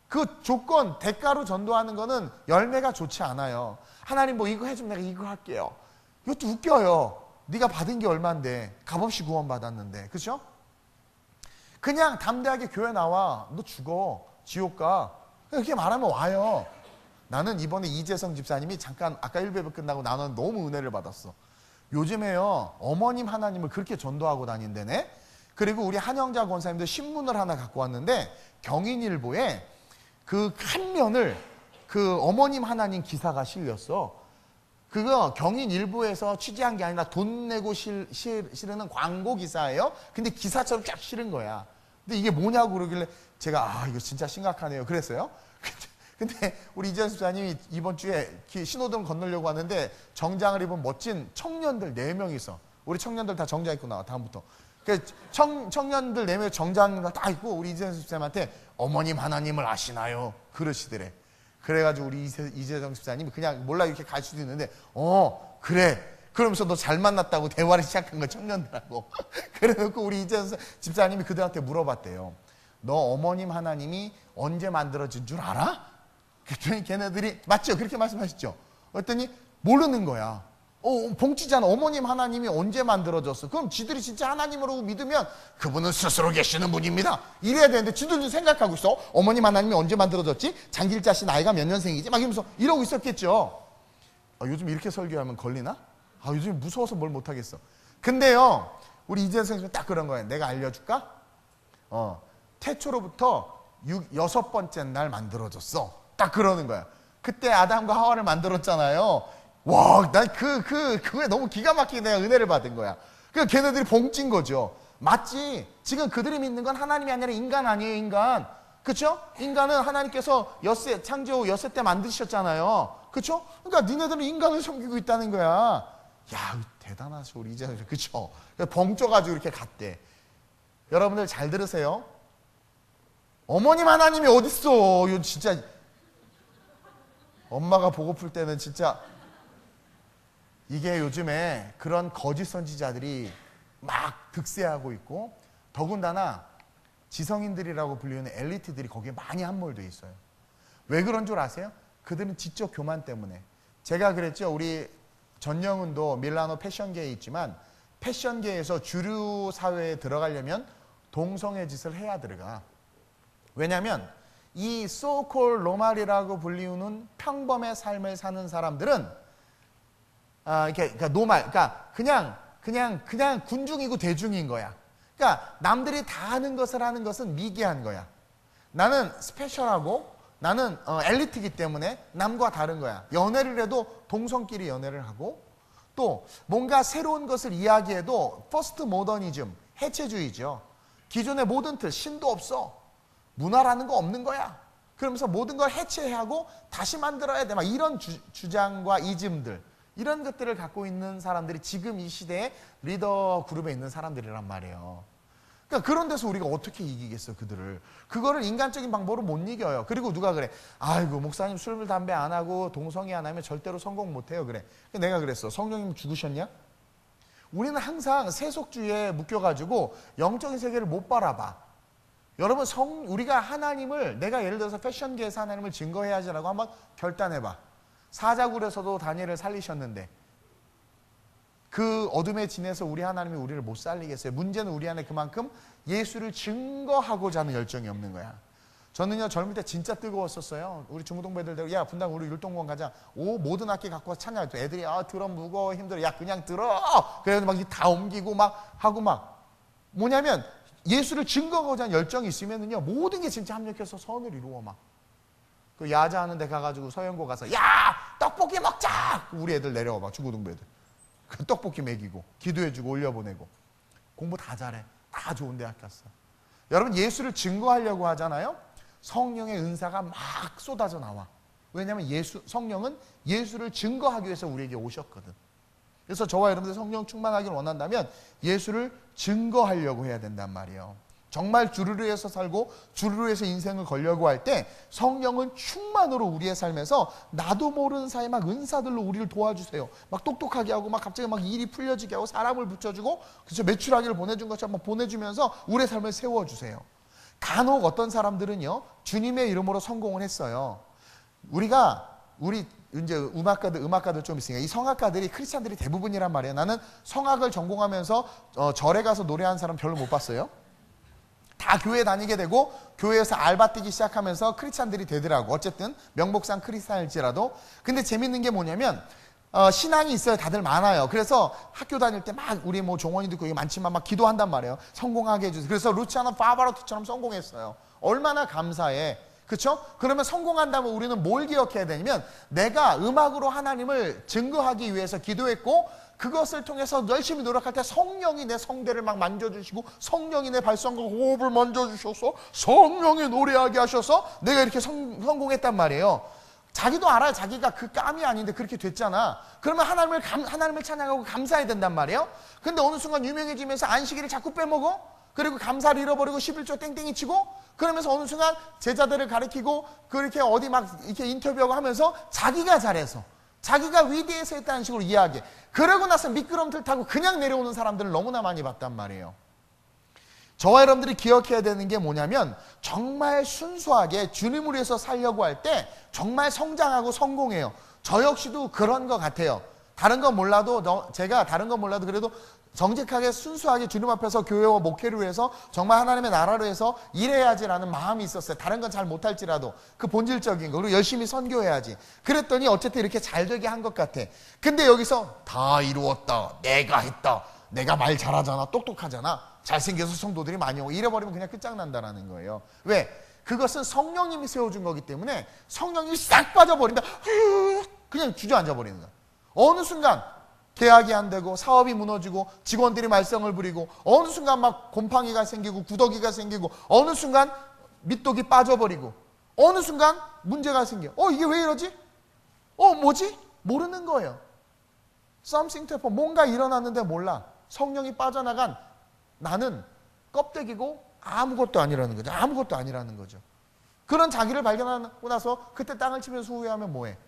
그 조건, 대가로 전도하는 거는 열매가 좋지 않아요. 하나님 뭐 이거 해주면 내가 이거 할게요. 이것도 웃겨요. 네가 받은 게 얼만데, 값없이 구원받았는데. 그렇죠? 그냥 담대하게 교회 나와. 너 죽어. 지옥 가. 이렇게 말하면 와요. 나는 이번에 이재성 집사님이 잠깐 아까 1배부 끝나고 나는 너무 은혜를 받았어. 요즘에요, 어머님 하나님을 그렇게 전도하고 다닌다네. 그리고 우리 한영자 권사님도 신문을 하나 갖고 왔는데 경인일보에 그 한 면을 그 어머님 하나님 기사가 실렸어. 그거 경인일보에서 취재한 게 아니라 돈 내고 실으는 광고 기사예요. 근데 기사처럼 쫙 실은 거야. 근데 이게 뭐냐고 그러길래 제가 이거 진짜 심각하네요. 그랬어요. 근데 우리 이재현 집사님이 이번 주에 신호등 건너려고 하는데 정장을 입은 멋진 청년들 4명이 있어. 우리 청년들 다 정장 입고 나와, 다음부터. 청년들 4명 정장 다 입고 우리 이재현 집사님한테 어머님 하나님을 아시나요? 그러시더래. 그래가지고 우리 이재정 집사님이 그냥 몰라 이렇게 갈 수도 있는데 그래 그러면서 너 잘 만났다고 대화를 시작한 거 청년들하고 그래놓고 우리 이재정 집사님이 그들한테 물어봤대요. 너 어머님 하나님이 언제 만들어진 줄 알아? 그랬더니 걔네들이 맞죠? 그렇게 말씀하셨죠? 그랬더니 모르는 거야. 봉치잖아. 어머님 하나님이 언제 만들어졌어? 그럼 지들이 진짜 하나님으로 믿으면 그분은 스스로 계시는 분입니다. 이래야 되는데 지들도 생각하고 있어. 어머님 하나님이 언제 만들어졌지? 장길자 씨 나이가 몇 년생이지? 막 이러면서 이러고 있었겠죠. 요즘 이렇게 설교하면 걸리나? 요즘 무서워서 뭘 못하겠어. 근데요, 우리 이재선 선생님은 딱 그런 거예요. 내가 알려줄까? 태초로부터 6번째 날 만들어졌어. 딱 그러는 거야. 그때 아담과 하와를 만들었잖아요. 와, 난 그게 너무 기가 막히게 내가 은혜를 받은 거야. 그러니까 걔네들이 봉찐 거죠. 맞지? 지금 그들이 믿는 건 하나님이 아니라 인간 아니에요, 인간. 그쵸? 인간은 하나님께서 창조 후 엿새 때 만드셨잖아요. 그쵸? 그러니까 니네들은 인간을 섬기고 있다는 거야. 야, 대단하죠, 우리 이제. 그쵸? 봉쪄가지고 이렇게 갔대. 여러분들 잘 들으세요. 어머님 하나님이 어딨어? 이거 진짜. 엄마가 보고플 때는 진짜. 이게 요즘에 그런 거짓 선지자들이 막 득세하고 있고 더군다나 지성인들이라고 불리는 엘리트들이 거기에 많이 함몰되어 있어요. 왜 그런 줄 아세요? 그들은 지적 교만 때문에. 제가 그랬죠. 우리 전영훈도 밀라노 패션계에 있지만 패션계에서 주류 사회에 들어가려면 동성애 짓을 해야 들어가. 왜냐하면 이 소콜 노말이라고 불리우는 평범의 삶을 사는 사람들은 그러니까 노말, 그러니까 그냥 군중이고 대중인 거야. 그러니까 남들이 다 하는 것을 하는 것은 미개한 거야. 나는 스페셜하고 나는 엘리트이기 때문에 남과 다른 거야. 연애를 해도 동성끼리 연애를 하고 또 뭔가 새로운 것을 이야기해도 퍼스트 모더니즘, 해체주의죠. 기존의 모든 틀, 신도 없어. 문화라는 거 없는 거야. 그러면서 모든 걸 해체하고 다시 만들어야 돼. 막 이런 주장과 이즘들. 이런 것들을 갖고 있는 사람들이 지금 이 시대에 리더 그룹에 있는 사람들이란 말이에요. 그러니까 그런 데서 우리가 어떻게 이기겠어, 그들을. 그거를 인간적인 방법으로 못 이겨요. 그리고 누가 그래. 아이고, 목사님 술, 담배 안 하고 동성애 안 하면 절대로 성공 못 해요. 그래. 내가 그랬어. 성령님 죽으셨냐? 우리는 항상 세속주의에 묶여가지고 영적인 세계를 못 바라봐. 여러분, 우리가 하나님을, 내가 예를 들어서 패션계에서 하나님을 증거해야지라고 한번 결단해봐. 사자굴에서도 다니엘을 살리셨는데 그 어둠에 지내서 우리 하나님이 우리를 못 살리겠어요. 문제는 우리 안에 그만큼 예수를 증거하고자 하는 열정이 없는 거야. 저는요, 젊을 때 진짜 뜨거웠었어요. 우리 중고등부애들 데리고, 야, 분당 우리 율동공원 가자. 모든 악기 갖고 와서 찬양. 애들이, 드럼 무거워, 힘들어. 야, 그냥 들어. 그래서 막 다 옮기고 막 하고 막. 뭐냐면, 예수를 증거하고자 하는 열정이 있으면은요, 모든 게 진짜 합력해서 선을 이루어 막. 그 야자하는 데 가가지고 서영고 가서, 야! 떡볶이 먹자! 우리 애들 내려와 봐, 중고등부 애들. 그 떡볶이 먹이고, 기도해주고, 올려보내고. 공부 다 잘해. 다 좋은 대학 갔어. 여러분, 예수를 증거하려고 하잖아요? 성령의 은사가 막 쏟아져 나와. 왜냐하면 성령은 예수를 증거하기 위해서 우리에게 오셨거든. 그래서 저와 여러분들 성령 충만하기를 원한다면 예수를 증거하려고 해야 된단 말이에요. 정말 주를 위해서 살고 주를 위해서 인생을 걸려고 할 때 성령은 충만으로 우리의 삶에서 나도 모르는 사이에 막 은사들로 우리를 도와주세요. 막 똑똑하게 하고 막 갑자기 막 일이 풀려지게 하고 사람을 붙여주고 그렇죠. 매출하기를 보내준 것처럼 막 보내주면서 우리의 삶을 세워주세요. 간혹 어떤 사람들은요, 주님의 이름으로 성공을 했어요. 우리 이제 음악가들 좀 있으니까 이 성악가들이 크리스찬들이 대부분이란 말이에요. 나는 성악을 전공하면서 절에 가서 노래하는 사람 별로 못 봤어요. 다 교회 다니게 되고 교회에서 알바 뛰기 시작하면서 크리스찬들이 되더라고. 어쨌든 명목상 크리스찬일지라도. 근데 재밌는 게 뭐냐면 신앙이 있어요. 다들 많아요. 그래서 학교 다닐 때 막 우리 뭐 종원이도 거기 많지만 막 기도한단 말이에요. 성공하게 해주세요. 그래서 루치아노 파바로티처럼 성공했어요. 얼마나 감사해. 그렇죠? 그러면 성공한다면 우리는 뭘 기억해야 되냐면 내가 음악으로 하나님을 증거하기 위해서 기도했고 그것을 통해서 열심히 노력할 때 성령이 내 성대를 막 만져주시고 성령이 내 발성과 호흡을 만져주셔서 성령이 노래하게 하셔서 내가 이렇게 성공했단 말이에요. 자기도 알아요. 자기가 그 깜이 아닌데 그렇게 됐잖아. 그러면 하나님을 찬양하고 감사해야 된단 말이에요. 근데 어느 순간 유명해지면서 안식일을 자꾸 빼먹어? 그리고 감사를 잃어버리고 11조 땡땡이 치고 그러면서 어느 순간 제자들을 가리키고 그렇게 어디 막 이렇게 인터뷰하고 하면서 자기가 잘해서 자기가 위대해서 했다는 식으로 이야기해. 그러고 나서 미끄럼틀 타고 그냥 내려오는 사람들을 너무나 많이 봤단 말이에요. 저와 여러분들이 기억해야 되는 게 뭐냐면 정말 순수하게 주님을 위해서 살려고 할 때 정말 성장하고 성공해요. 저 역시도 그런 것 같아요. 다른 건 몰라도 제가 다른 건 몰라도 그래도 정직하게 순수하게 주님 앞에서 교회와 목회를 위해서 정말 하나님의 나라를 위해서 일해야지라는 마음이 있었어요. 다른 건 잘 못할지라도 그 본질적인 거 그리고 열심히 선교해야지. 그랬더니 어쨌든 이렇게 잘 되게 한 것 같아. 근데 여기서 다 이루었다, 내가 했다, 내가 말 잘하잖아, 똑똑하잖아, 잘생겨서 성도들이 많이 오고 이래버리면 그냥 끝장난다라는 거예요. 왜? 그것은 성령님이 세워준 거기 때문에 성령이 싹 빠져버린다. 그냥 주저앉아 버리는 거야. 어느 순간 계약이 안 되고 사업이 무너지고 직원들이 말썽을 부리고 어느 순간 막 곰팡이가 생기고 구더기가 생기고 어느 순간 밑독이 빠져버리고 어느 순간 문제가 생겨. 이게 왜 이러지? 뭐지? 모르는 거예요. Something to happen. 뭔가 일어났는데 몰라. 성령이 빠져나간 나는 껍데기고 아무것도 아니라는 거죠. 아무것도 아니라는 거죠. 그런 자기를 발견하고 나서 그때 땅을 치면서 후회하면 뭐해?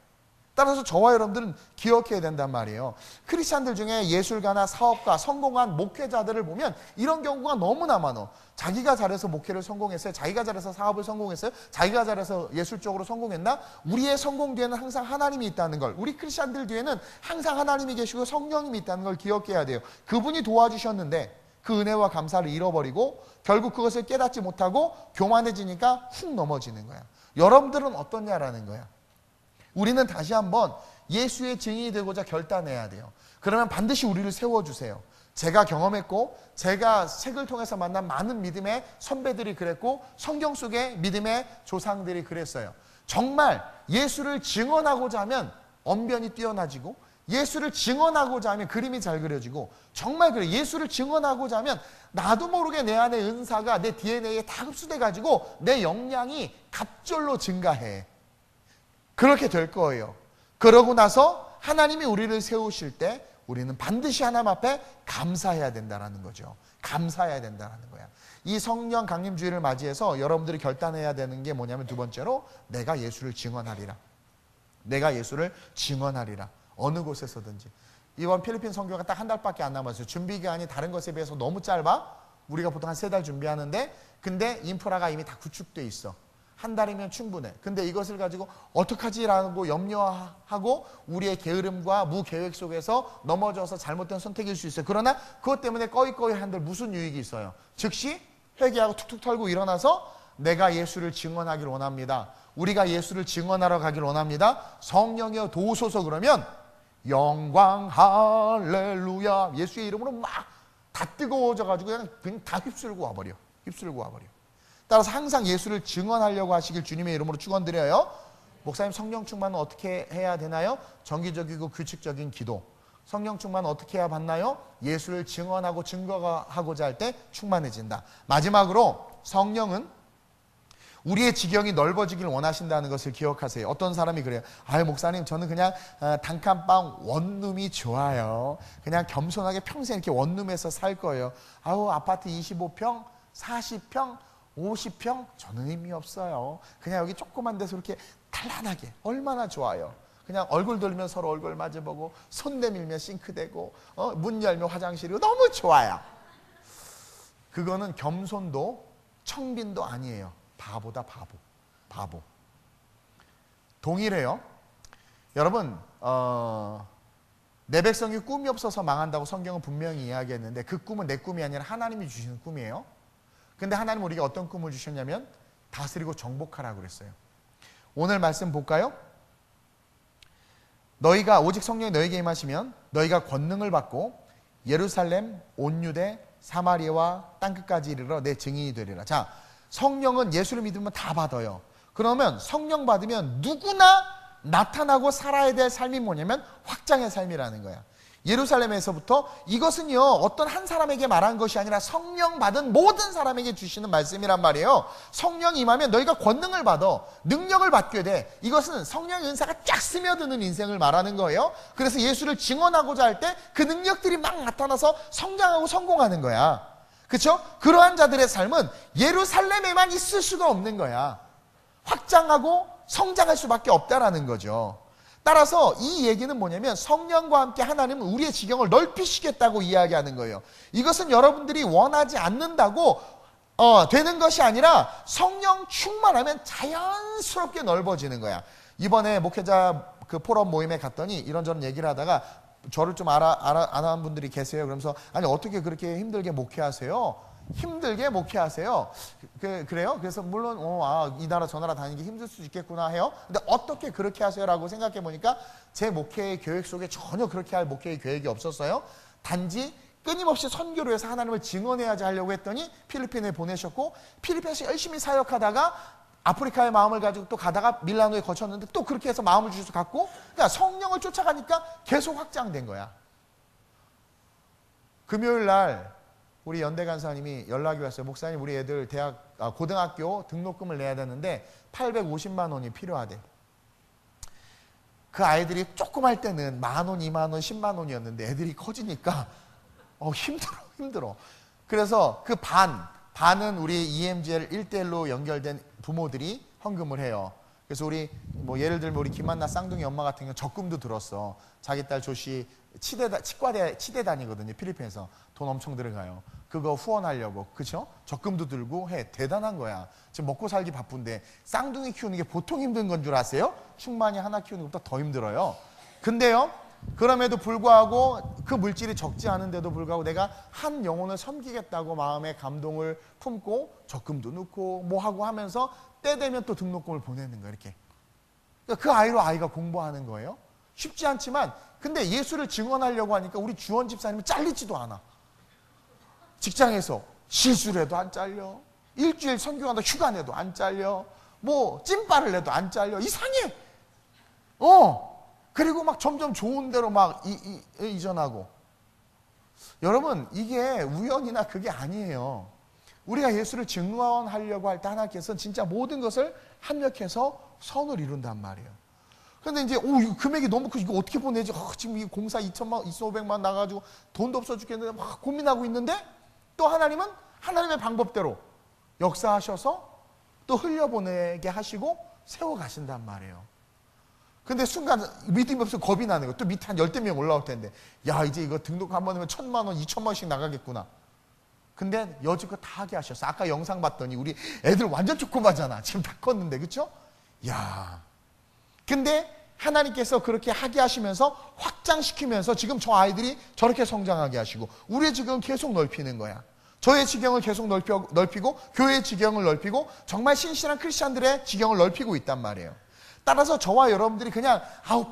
따라서 저와 여러분들은 기억해야 된단 말이에요. 크리스찬들 중에 예술가나 사업가, 성공한 목회자들을 보면 이런 경우가 너무나 많아. 자기가 잘해서 목회를 성공했어요. 자기가 잘해서 사업을 성공했어요. 자기가 잘해서 예술적으로 성공했나? 우리의 성공 뒤에는 항상 하나님이 있다는 걸, 우리 크리스찬들 뒤에는 항상 하나님이 계시고 성령님이 있다는 걸 기억해야 돼요. 그분이 도와주셨는데 그 은혜와 감사를 잃어버리고 결국 그것을 깨닫지 못하고 교만해지니까 훅 넘어지는 거야. 여러분들은 어떠냐라는 거야. 우리는 다시 한번 예수의 증인이 되고자 결단해야 돼요. 그러면 반드시 우리를 세워주세요. 제가 경험했고 제가 책을 통해서 만난 많은 믿음의 선배들이 그랬고 성경 속의 믿음의 조상들이 그랬어요. 정말 예수를 증언하고자 하면 언변이 뛰어나지고 예수를 증언하고자 하면 그림이 잘 그려지고 정말 그래. 예수를 증언하고자 하면 나도 모르게 내 안에 은사가 내 DNA에 다 흡수돼 가지고 내 역량이 갑절로 증가해. 그렇게 될 거예요. 그러고 나서 하나님이 우리를 세우실 때 우리는 반드시 하나님 앞에 감사해야 된다는 거죠. 감사해야 된다는 거야. 이 성령 강림주의를 맞이해서 여러분들이 결단해야 되는 게 뭐냐면 두 번째로 내가 예수를 증언하리라. 내가 예수를 증언하리라. 어느 곳에서든지. 이번 필리핀 선교가 딱 한 달밖에 안 남았어요. 준비 기간이 다른 것에 비해서 너무 짧아. 우리가 보통 한 3달 준비하는데 근데 인프라가 이미 다 구축돼 있어. 한 달이면 충분해. 근데 이것을 가지고 어떡하지라고 염려하고 우리의 게으름과 무계획 속에서 넘어져서 잘못된 선택일 수 있어요. 그러나 그것 때문에 꺼이꺼이 한들 무슨 유익이 있어요? 즉시 회개하고 툭툭 털고 일어나서 내가 예수를 증언하길 원합니다. 우리가 예수를 증언하러 가길 원합니다. 성령이여 도우소서. 그러면 영광 할렐루야 예수의 이름으로 막 다 뜨거워져 가지고 그냥 다 휩쓸고 와버려. 휩쓸고 와버려. 따라서 항상 예수를 증언하려고 하시길 주님의 이름으로 축원드려요. 목사님 성령 충만은 어떻게 해야 되나요? 정기적이고 규칙적인 기도. 성령 충만은 어떻게 해야 받나요? 예수를 증언하고 증거하고자 할 때 충만해진다. 마지막으로 성령은 우리의 지경이 넓어지길 원하신다는 것을 기억하세요. 어떤 사람이 그래요. 아유 목사님 저는 그냥 단칸방 원룸이 좋아요. 그냥 겸손하게 평생 이렇게 원룸에서 살 거예요. 아우 아파트 25평, 40평 50평? 저는 의미 없어요. 그냥 여기 조그만 데서 이렇게 단란하게 얼마나 좋아요. 그냥 얼굴 돌리면 서로 얼굴 마주보고 손 내밀면 싱크대고 문 열면 화장실이고 너무 좋아요. 그거는 겸손도 청빈도 아니에요. 바보다 바보. 바보. 동일해요. 여러분 내 백성이 꿈이 없어서 망한다고 성경은 분명히 이야기했는데 그 꿈은 내 꿈이 아니라 하나님이 주시는 꿈이에요. 근데 하나님은 우리가 어떤 꿈을 주셨냐면 다스리고 정복하라고 그랬어요. 오늘 말씀 볼까요? 너희가 오직 성령이 너희에게 임하시면 너희가 권능을 받고 예루살렘, 온 유대, 사마리아와 땅끝까지 이르러 내 증인이 되리라. 자, 성령은 예수를 믿으면 다 받아요. 그러면 성령 받으면 누구나 나타나고 살아야 될 삶이 뭐냐면 확장의 삶이라는 거야. 예루살렘에서부터 이것은요 어떤 한 사람에게 말한 것이 아니라 성령 받은 모든 사람에게 주시는 말씀이란 말이에요. 성령이 임하면 너희가 권능을 받아 능력을 받게 돼. 이것은 성령의 은사가 쫙 스며드는 인생을 말하는 거예요. 그래서 예수를 증언하고자 할 때 그 능력들이 막 나타나서 성장하고 성공하는 거야. 그렇죠? 그러한 자들의 삶은 예루살렘에만 있을 수가 없는 거야. 확장하고 성장할 수밖에 없다라는 거죠. 따라서 이 얘기는 뭐냐면 성령과 함께 하나님은 우리의 지경을 넓히시겠다고 이야기하는 거예요. 이것은 여러분들이 원하지 않는다고 되는 것이 아니라 성령 충만하면 자연스럽게 넓어지는 거야. 이번에 목회자 그 포럼 모임에 갔더니 이런저런 얘기를 하다가 저를 좀 아는 분들이 계세요. 그러면서 아니 어떻게 그렇게 힘들게 목회하세요? 힘들게 목회하세요? 그래요? 그래서 물론 이 나라 저 나라 다니기 힘들 수 있겠구나 해요. 근데 어떻게 그렇게 하세요? 라고 생각해 보니까 제 목회의 계획 속에 전혀 그렇게 할 목회의 계획이 없었어요. 단지 끊임없이 선교로 해서 하나님을 증언해야지 하려고 했더니 필리핀에 보내셨고 필리핀에서 열심히 사역하다가 아프리카의 마음을 가지고 또 가다가 밀라노에 거쳤는데 또 그렇게 해서 마음을 주셔서 갔고, 그러니까 성령을 쫓아가니까 계속 확장된 거야. 금요일 날 우리 연대 간사님이 연락이 왔어요. 목사님 우리 애들 고등학교 등록금을 내야 되는데 850만 원이 필요하대. 그 아이들이 조금 할 때는 10,000원, 20,000원, 10만 원이었는데 애들이 커지니까 힘들어. 그래서 그 반은 우리 EMGL 1대1로 연결된 부모들이 헌금을 해요. 그래서 우리 예를 들면 우리 김한나 쌍둥이 엄마 같은 경우는 적금도 들었어. 자기 딸 조씨 치대 다니거든요. 필리핀에서 돈 엄청 들어가요. 그거 후원하려고, 그렇죠? 적금도 들고 해. 대단한 거야. 지금 먹고 살기 바쁜데 쌍둥이 키우는 게 보통 힘든 건 줄 아세요? 충만이 하나 키우는 것보다 더 힘들어요. 근데요, 그럼에도 불구하고 그 물질이 적지 않은데도 불구하고 내가 한 영혼을 섬기겠다고 마음의 감동을 품고 적금도 넣고 뭐 하고 하면서 때 되면 또 등록금을 보내는 거예요. 이렇게. 그러니까 그 아이로 아이가 공부하는 거예요. 쉽지 않지만 근데 예수를 증언하려고 하니까 우리 주원 집사님은 잘리지도 않아. 직장에서 실수를 해도 안 잘려. 일주일 선교한다 휴가 내도 안 잘려. 뭐 찐빠를 내도 안 잘려. 이상해. 그리고 막 점점 좋은 데로 막 이전하고. 여러분 이게 우연이나 그게 아니에요. 우리가 예수를 증언하려고 할 때 하나님께서는 진짜 모든 것을 합력해서 선을 이룬단 말이에요. 근데 이제 이거 금액이 너무 크고 이거 어떻게 보내지? 지금 이 공사 2,500만 나가지고 돈도 없어 죽겠는데 막 고민하고 있는데 또 하나님은 하나님의 방법대로 역사하셔서 또 흘려보내게 하시고 세워가신단 말이에요. 근데 순간 믿음이 없으면 겁이 나는 거예요. 또 밑에 한 10명 올라올 텐데 야 이제 이거 등록 한번 하면 1,000만 원, 2,000만 원씩 나가겠구나. 근데 여지껏 다 하게 하셨어. 아까 영상 봤더니 우리 애들 완전 조그마잖아. 지금 다 컸는데 그렇죠? 야, 근데 하나님께서 그렇게 하게 하시면서 확장시키면서 지금 저 아이들이 저렇게 성장하게 하시고 우리의 지경을 계속 넓히는 거야. 저의 지경을 계속 넓히고 교회의 지경을 넓히고 정말 신실한 크리스찬들의 지경을 넓히고 있단 말이에요. 따라서 저와 여러분들이 그냥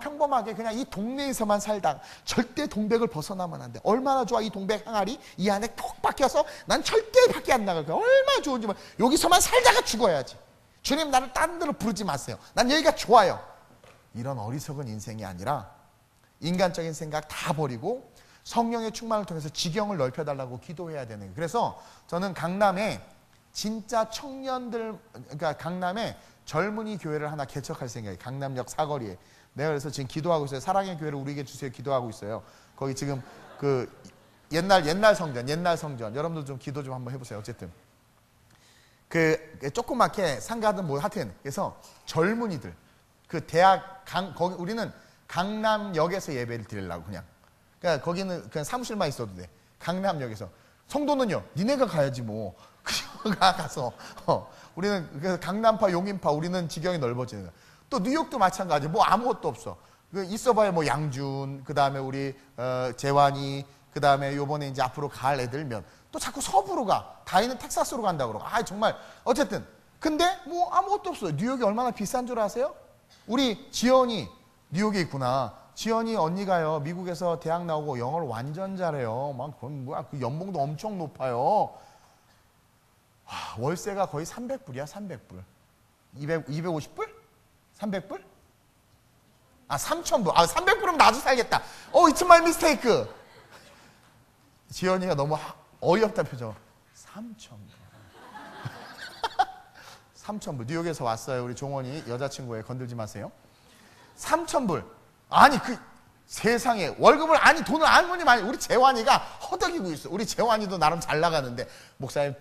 평범하게 그냥 이 동네에서만 살다 절대 동백을 벗어나면 안 돼. 얼마나 좋아 이 동백 항아리 이 안에 콕 박혀서 난 절대 밖에 안 나갈 거야. 얼마나 좋은지 여기서만 살다가 죽어야지. 주님 나를 다른 데로 부르지 마세요. 난 여기가 좋아요. 이런 어리석은 인생이 아니라 인간적인 생각 다 버리고 성령의 충만을 통해서 지경을 넓혀달라고 기도해야 되는 거예요. 그래서 저는 강남에 진짜 청년들, 그러니까 강남에 젊은이 교회를 하나 개척할 생각이에요. 강남역 사거리에. 내가 그래서 지금 기도하고 있어요. 사랑의 교회를 우리에게 주세요. 기도하고 있어요. 거기 지금 그 옛날 성전. 여러분들 좀 기도 좀 한번 해보세요. 어쨌든 그 조그맣게 상가든 뭐 하여튼 그래서 젊은이들 그 대학 거기 우리는 강남역에서 예배를 드리려고 그냥. 그러니까 거기는 그냥 사무실만 있어도 돼. 강남역에서. 성도는요. 니네가 가야지 뭐. 가서 우리는 그래서 강남파, 용인파 우리는 지경이 넓어지는 거야. 또 뉴욕도 마찬가지. 뭐 아무것도 없어. 있어봐야 뭐 양준, 그 다음에 우리 재환이, 그 다음에 요번에 이제 앞으로 갈 애들면 또 자꾸 서부로 가. 다이는 텍사스로 간다고 그러고. 정말 어쨌든 근데 뭐 아무것도 없어요. 뉴욕이 얼마나 비싼 줄 아세요? 우리 지연이 뉴욕에 있구나. 지연이 언니가요 미국에서 대학 나오고 영어를 완전 잘해요. 막 그 연봉도 엄청 높아요. 월세가 거의 300불이야. 300불 250불? 300불? 3,000불. 300불이면 나도 살겠다. It's my mistake. 지연이가 너무 어이없다 표정. 3,000불 3,000불. 뉴욕에서 왔어요. 우리 종원이 여자친구에 건들지 마세요. 3,000불. 아니 세상에 월급을 아니 돈을 아무리 많이 우리 재환이가 허덕이고 있어. 우리 재환이도 나름 잘 나가는데 목사님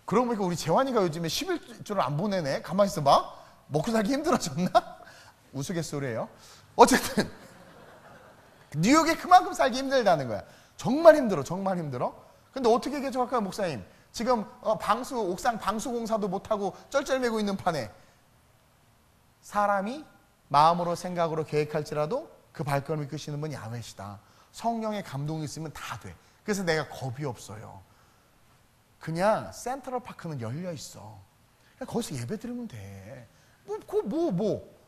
그러고 보니까 우리 재환이가 요즘에 11조를 안 보내네. 가만히 있어봐. 먹고 살기 힘들어졌나? 우스갯소리예요. 어쨌든 뉴욕에 그만큼 살기 힘들다는 거야. 정말 힘들어. 정말 힘들어. 근데 어떻게 개척할까요 목사님? 지금 옥상 방수공사도 못하고 쩔쩔매고 있는 판에 사람이 마음으로 생각으로 계획할지라도 그 발걸음을 끄시는 분이 야훼시다. 성령의 감동이 있으면 다 돼. 그래서 내가 겁이 없어요. 그냥 센트럴파크는 열려 있어. 그냥 거기서 예배 드리면 돼.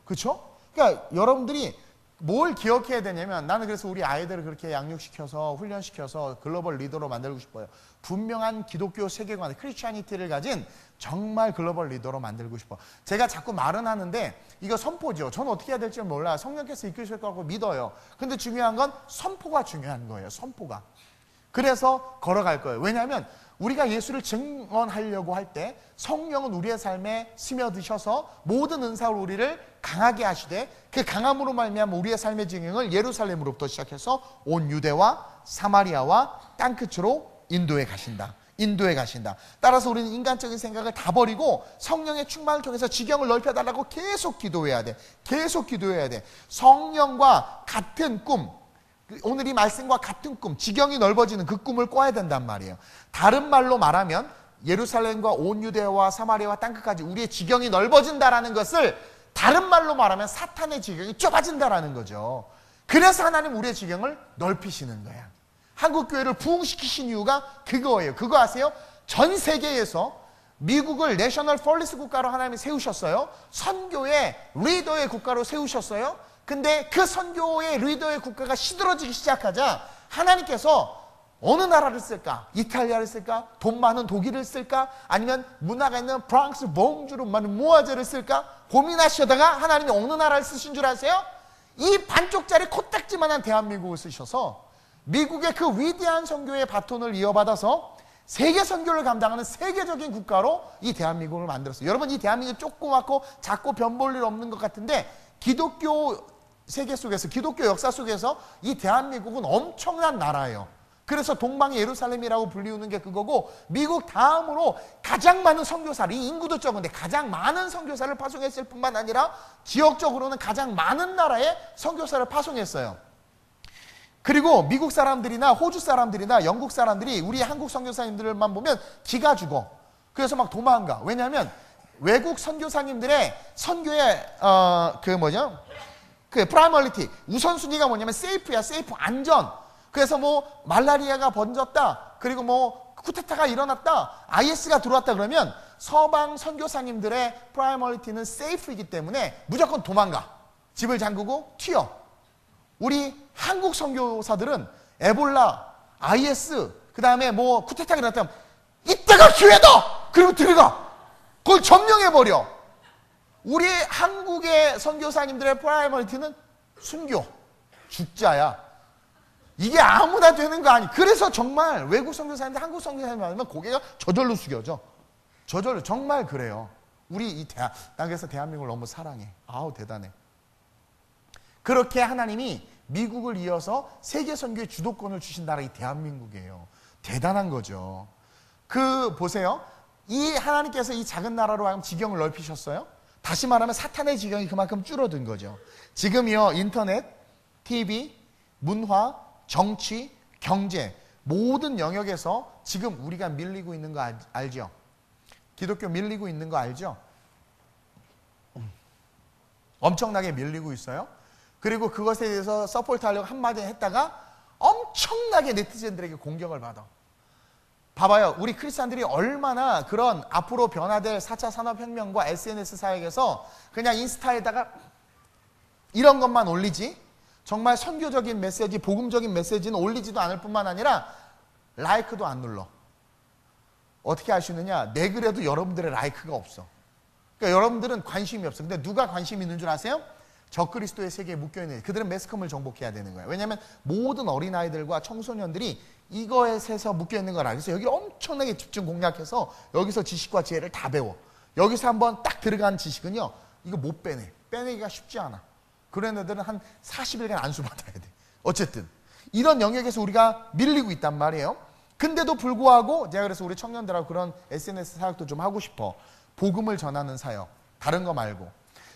그쵸? 그러니까 여러분들이 뭘 기억해야 되냐면 나는 그래서 우리 아이들을 그렇게 양육시켜서 훈련시켜서 글로벌 리더로 만들고 싶어요. 분명한 기독교 세계관, 크리스찬니티를 가진 정말 글로벌 리더로 만들고 싶어. 제가 자꾸 말은 하는데 이거 선포죠. 저는 어떻게 해야 될지 몰라. 성령께서 이끌실 거라고 믿어요. 근데 중요한 건 선포가 중요한 거예요. 선포가. 그래서 걸어갈 거예요. 왜냐하면 우리가 예수를 증언하려고 할 때 성령은 우리의 삶에 스며드셔서 모든 은사로 우리를 강하게 하시되 그 강함으로 말미암아 우리의 삶의 증행을 예루살렘으로부터 시작해서 온 유대와 사마리아와 땅끝으로 인도에 가신다. 인도에 가신다. 따라서 우리는 인간적인 생각을 다 버리고 성령의 충만을 통해서 지경을 넓혀달라고 계속 기도해야 돼. 계속 기도해야 돼. 성령과 같은 꿈, 오늘 이 말씀과 같은 꿈, 지경이 넓어지는 그 꿈을 꿔야 된단 말이에요. 다른 말로 말하면 예루살렘과 온 유대와 사마리아와 땅끝까지 우리의 지경이 넓어진다라는 것을 다른 말로 말하면 사탄의 지경이 좁아진다라는 거죠. 그래서 하나님 우리의 지경을 넓히시는 거야. 한국교회를 부흥시키신 이유가 그거예요. 그거 아세요? 전 세계에서 미국을 내셔널 폴리스 국가로 하나님이 세우셨어요. 선교의 리더의 국가로 세우셨어요. 근데 그 선교의 리더의 국가가 시들어지기 시작하자 하나님께서 어느 나라를 쓸까? 이탈리아를 쓸까? 돈 많은 독일을 쓸까? 아니면 문화가 있는 프랑스, 봉주르, 무아제를 쓸까? 고민하시다가 하나님이 어느 나라를 쓰신 줄 아세요? 이 반쪽짜리 코딱지만한 대한민국을 쓰셔서 미국의 그 위대한 선교의 바톤을 이어받아서 세계 선교를 감당하는 세계적인 국가로 이 대한민국을 만들었어요. 여러분 이 대한민국이 조그맣고 작고 변볼 일 없는 것 같은데 기독교 세계 속에서 기독교 역사 속에서 이 대한민국은 엄청난 나라예요. 그래서 동방의 예루살렘이라고 불리우는 게 그거고 미국 다음으로 가장 많은 선교사를 이 인구도 적은데 가장 많은 선교사를 파송했을 뿐만 아니라 지역적으로는 가장 많은 나라에 선교사를 파송했어요. 그리고 미국 사람들이나 호주 사람들이나 영국 사람들이 우리 한국 선교사님들만 보면 기가 죽어. 그래서 막 도망가. 왜냐하면 외국 선교사님들의 선교의 그 프라이머리티 우선순위가 뭐냐면 세이프야. 세이프 안전. 그래서 뭐 말라리아가 번졌다. 그리고 뭐 쿠데타가 일어났다. IS가 들어왔다 그러면 서방 선교사님들의 프라이머리티는 세이프이기 때문에 무조건 도망가. 집을 잠그고 튀어. 우리 한국 선교사들은 에볼라, IS, 그 다음에 뭐 쿠데타가 일어났다면 이때가 기회다! 그리고 들어가. 그걸 점령해버려. 우리 한국의 선교사님들의 프라이머리티는 순교, 죽자야. 이게 아무나 되는 거 아니. 그래서 정말 외국 선교사님들 한국 선교사님 만나면 고개가 저절로 숙여져. 저절로 정말 그래요. 우리 이 난 그래서 대한민국을 너무 사랑해. 아우 대단해. 그렇게 하나님이 미국을 이어서 세계 선교의 주도권을 주신 나라 이 대한민국이에요. 대단한 거죠. 보세요. 이 하나님께서 이 작은 나라로 하여금 지경을 넓히셨어요. 다시 말하면 사탄의 지경이 그만큼 줄어든 거죠. 지금이요 인터넷, TV, 문화, 정치, 경제 모든 영역에서 지금 우리가 밀리고 있는 거 알죠? 기독교 밀리고 있는 거 알죠? 엄청나게 밀리고 있어요. 그리고 그것에 대해서 서포트하려고 한마디 했다가 엄청나게 네티즌들에게 공격을 받아. 봐봐요. 우리 크리스찬들이 얼마나 그런 앞으로 변화될 4차 산업혁명과 SNS 사역에서 그냥 인스타에다가 이런 것만 올리지 정말 선교적인 메시지, 복음적인 메시지는 올리지도 않을 뿐만 아니라 라이크도 안 눌러. 어떻게 아시느냐? 내 글에도 여러분들의 라이크가 없어. 그러니까 여러분들은 관심이 없어. 근데 누가 관심이 있는 줄 아세요? 적그리스도의 세계에 묶여있는 그들은 매스컴을 정복해야 되는 거예요. 왜냐하면 모든 어린아이들과 청소년들이 이거에 새서 묶여있는 걸 알겠어요. 여기 엄청나게 집중 공략해서 여기서 지식과 지혜를 다 배워. 여기서 한번 딱 들어간 지식은요 이거 못 빼내. 빼내기가 쉽지 않아. 그런 애들은 한 40일간 안수받아야 돼. 어쨌든 이런 영역에서 우리가 밀리고 있단 말이에요. 근데도 불구하고 제가 그래서 우리 청년들하고 그런 SNS 사역도 좀 하고 싶어. 복음을 전하는 사역, 다른 거 말고.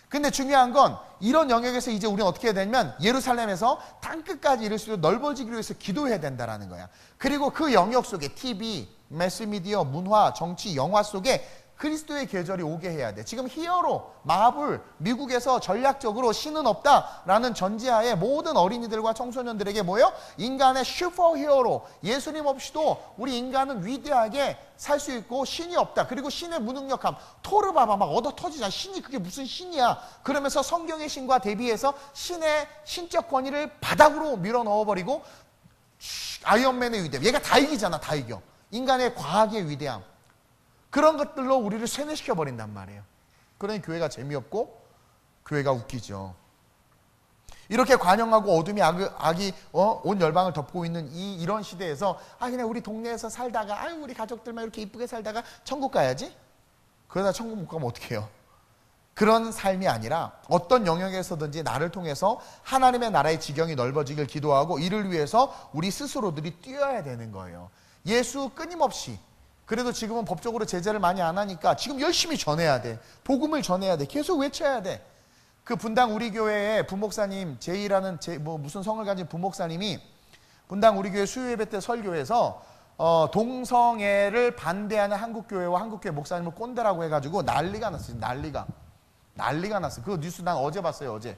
근데 중요한 건 이런 영역에서 이제 우리는 어떻게 해야 되냐면 예루살렘에서 땅끝까지 이룰 수 있도록 넓어지기를 위해서 기도해야 된다라는 거야. 그리고 그 영역 속에 TV, 매스미디어, 문화, 정치, 영화 속에 그리스도의 계절이 오게 해야 돼. 지금 히어로, 마블, 미국에서 전략적으로 신은 없다라는 전제하에 모든 어린이들과 청소년들에게 뭐예요? 인간의 슈퍼 히어로, 예수님 없이도 우리 인간은 위대하게 살 수 있고 신이 없다. 그리고 신의 무능력함, 토르 봐봐 막 얻어 터지잖아. 신이 그게 무슨 신이야. 그러면서 성경의 신과 대비해서 신의 신적 권위를 바닥으로 밀어 넣어버리고 아이언맨의 위대함. 얘가 다 이기잖아. 다 이겨. 인간의 과학의 위대함. 그런 것들로 우리를 세뇌시켜버린단 말이에요. 그러니 교회가 재미없고 교회가 웃기죠. 이렇게 관영하고 어둠이 악이 온 열방을 덮고 있는 이런 시대에서 그냥 우리 동네에서 살다가 우리 가족들만 이렇게 이쁘게 살다가 천국 가야지? 그러다 천국 못 가면 어떡해요? 그런 삶이 아니라 어떤 영역에서든지 나를 통해서 하나님의 나라의 지경이 넓어지길 기도하고 이를 위해서 우리 스스로들이 뛰어야 되는 거예요. 예수 끊임없이 그래도 지금은 법적으로 제재를 많이 안 하니까 지금 열심히 전해야 돼. 복음을 전해야 돼. 계속 외쳐야 돼. 그 분당 우리 교회의 부목사님 제이라는 무슨 성을 가진 부목사님이 분당 우리 교회 수요예배 때 설교에서 동성애를 반대하는 한국교회와 한국교회 목사님을 꼰대라고 해가지고 난리가 났어요. 난리가 났어요. 그 뉴스 난 어제 봤어요. 어제.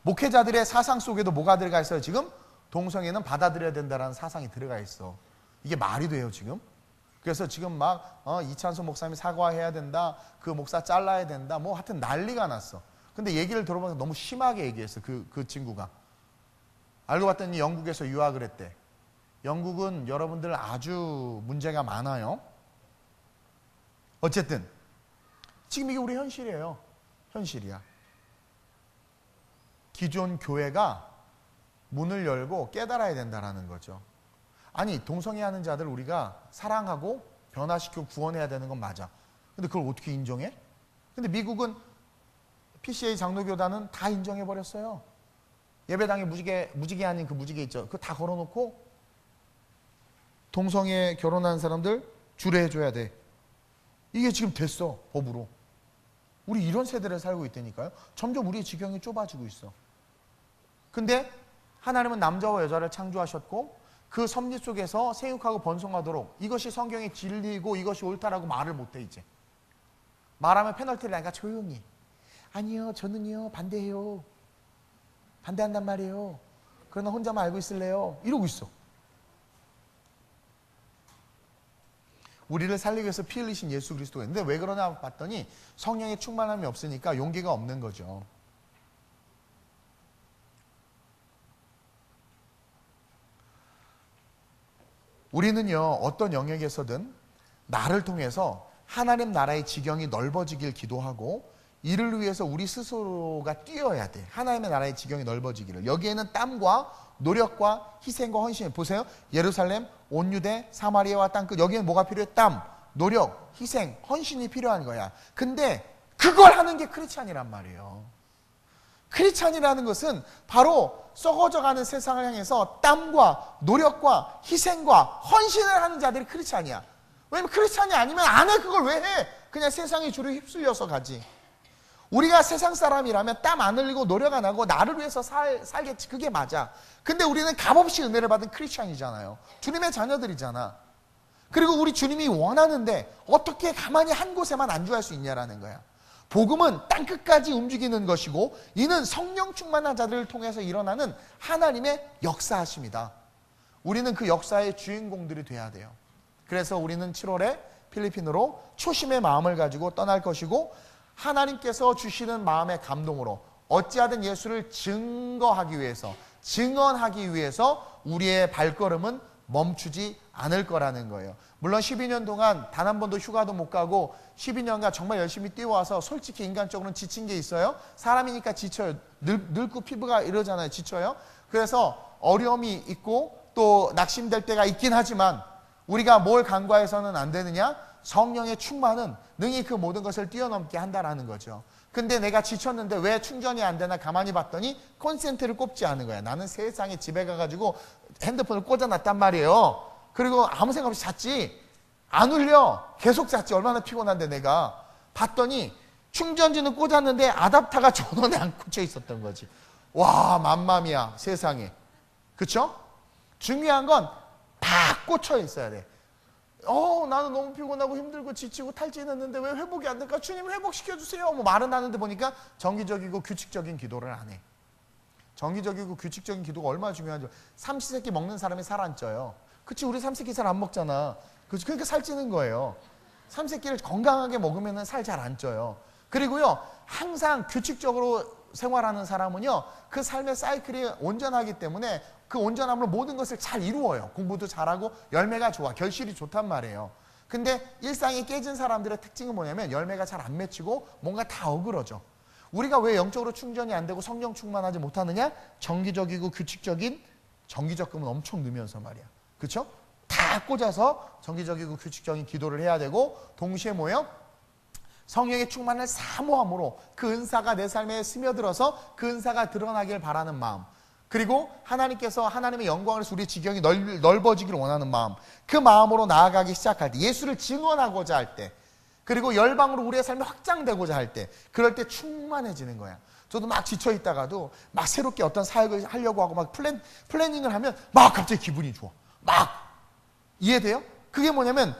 목회자들의 사상 속에도 뭐가 들어가 있어요? 지금 동성애는 받아들여야 된다는 사상이 들어가 있어. 이게 말이 돼요 지금? 그래서 지금 막 이찬수 목사님이 사과해야 된다. 그 목사 잘라야 된다. 뭐 하여튼 난리가 났어. 근데 얘기를 들어보니까 너무 심하게 얘기했어. 그 친구가. 알고 봤더니 영국에서 유학을 했대. 영국은 여러분들 아주 문제가 많아요. 어쨌든 지금 이게 우리 현실이에요. 현실이야. 기존 교회가 문을 열고 깨달아야 된다는 거죠. 아니 동성애 하는 자들 우리가 사랑하고 변화시키고 구원해야 되는 건 맞아. 근데 그걸 어떻게 인정해? 근데 미국은 PCA 장로교단은 다 인정해버렸어요. 예배당에 무지개 아닌 그 무지개 있죠. 그거 다 걸어놓고 동성애 결혼하는 사람들 주례해줘야 돼. 이게 지금 됐어. 법으로. 우리 이런 세대를 살고 있다니까요. 점점 우리의 지경이 좁아지고 있어. 근데 하나님은 남자와 여자를 창조하셨고 그 섭리 속에서 생육하고 번성하도록 이것이 성경의 진리고 이것이 옳다라고 말을 못해 이제. 말하면 페널티를 나니까 조용히. 아니요 저는요 반대해요. 반대한단 말이에요. 그러나 혼자만 알고 있을래요. 이러고 있어. 우리를 살리기 위해서 피 흘리신 예수 그리스도가 있는데 왜 그러나 봤더니 성령의 충만함이 없으니까 용기가 없는 거죠. 우리는요 어떤 영역에서든 나를 통해서 하나님 나라의 지경이 넓어지길 기도하고 이를 위해서 우리 스스로가 뛰어야 돼. 하나님의 나라의 지경이 넓어지기를. 여기에는 땀과 노력과 희생과 헌신. 보세요. 예루살렘, 온 유대, 사마리아와 땅끝. 여기에는 뭐가 필요해? 땀, 노력, 희생, 헌신이 필요한 거야. 근데 그걸 하는 게 크리스찬이란 말이에요. 크리스찬이라는 것은 바로 썩어져가는 세상을 향해서 땀과 노력과 희생과 헌신을 하는 자들이 크리스찬이야. 왜냐면 크리스찬이 아니면 안 해. 그걸 왜 해? 그냥 세상의 줄을 휩쓸려서 가지. 우리가 세상 사람이라면 땀 안 흘리고 노력 안 하고 나를 위해서 살겠지. 그게 맞아. 근데 우리는 값없이 은혜를 받은 크리스찬이잖아요. 주님의 자녀들이잖아. 그리고 우리 주님이 원하는데 어떻게 가만히 한 곳에만 안주할 수 있냐라는 거야. 복음은 땅끝까지 움직이는 것이고 이는 성령 충만한 자들을 통해서 일어나는 하나님의 역사하십니다. 우리는 그 역사의 주인공들이 돼야 돼요. 그래서 우리는 7월에 필리핀으로 초심의 마음을 가지고 떠날 것이고 하나님께서 주시는 마음의 감동으로 어찌하든 예수를 증거하기 위해서 증언하기 위해서 우리의 발걸음은 멈추지 않을 거라는 거예요. 물론 12년 동안 단 한 번도 휴가도 못 가고 12년간 정말 열심히 뛰어와서 솔직히 인간적으로는 지친 게 있어요. 사람이니까 지쳐요. 늙고 피부가 이러잖아요. 지쳐요. 그래서 어려움이 있고 또 낙심될 때가 있긴 하지만 우리가 뭘 간과해서는 안 되느냐? 성령의 충만은 능히 그 모든 것을 뛰어넘게 한다라는 거죠. 근데 내가 지쳤는데 왜 충전이 안 되나 가만히 봤더니 콘센트를 꼽지 않은 거야. 나는 세상에 집에 가가지고 핸드폰을 꽂아놨단 말이에요. 그리고 아무 생각 없이 잤지. 안 울려. 계속 잤지. 얼마나 피곤한데 내가. 봤더니 충전지는 꽂았는데 아답터가 전원에 안 꽂혀 있었던 거지. 와, 맘마미야 세상에. 그쵸? 중요한 건 다 꽂혀 있어야 돼. 나는 너무 피곤하고 힘들고 지치고 탈진했는데 왜 회복이 안 될까? 주님 회복시켜주세요. 뭐 말은 하는데 보니까 정기적이고 규칙적인 기도를 안 해. 정기적이고 규칙적인 기도가 얼마나 중요한지. 삼시세끼 먹는 사람이 살 안 쪄요. 그치? 우리 삼시세끼 살 안 먹잖아. 그러니까 살찌는 거예요. 삼시세끼를 건강하게 먹으면 살 잘 안 쪄요. 그리고요, 항상 규칙적으로 생활하는 사람은요, 그 삶의 사이클이 온전하기 때문에 그 온전함으로 모든 것을 잘 이루어요. 공부도 잘하고 열매가 좋아. 결실이 좋단 말이에요. 근데 일상이 깨진 사람들의 특징은 뭐냐면 열매가 잘 안 맺히고 뭔가 다 어그러져. 우리가 왜 영적으로 충전이 안 되고 성령 충만하지 못하느냐? 정기적이고 규칙적인 정기적금은 엄청 넣으면서 말이야. 그렇죠? 다 꽂아서 정기적이고 규칙적인 기도를 해야 되고, 동시에 뭐예요? 성령의 충만을 사모함으로 그 은사가 내 삶에 스며들어서 그 은사가 드러나길 바라는 마음, 그리고 하나님께서 하나님의 영광을 위해서 우리의 지경이 넓어지기를 원하는 마음, 그 마음으로 나아가기 시작할 때, 예수를 증언하고자 할 때, 그리고 열방으로 우리의 삶이 확장되고자 할 때, 그럴 때 충만해지는 거야. 저도 막 지쳐있다가도 막 새롭게 어떤 사역을 하려고 하고 막 플래닝을 하면 막 갑자기 기분이 좋아. 막. 이해돼요? 그게 뭐냐면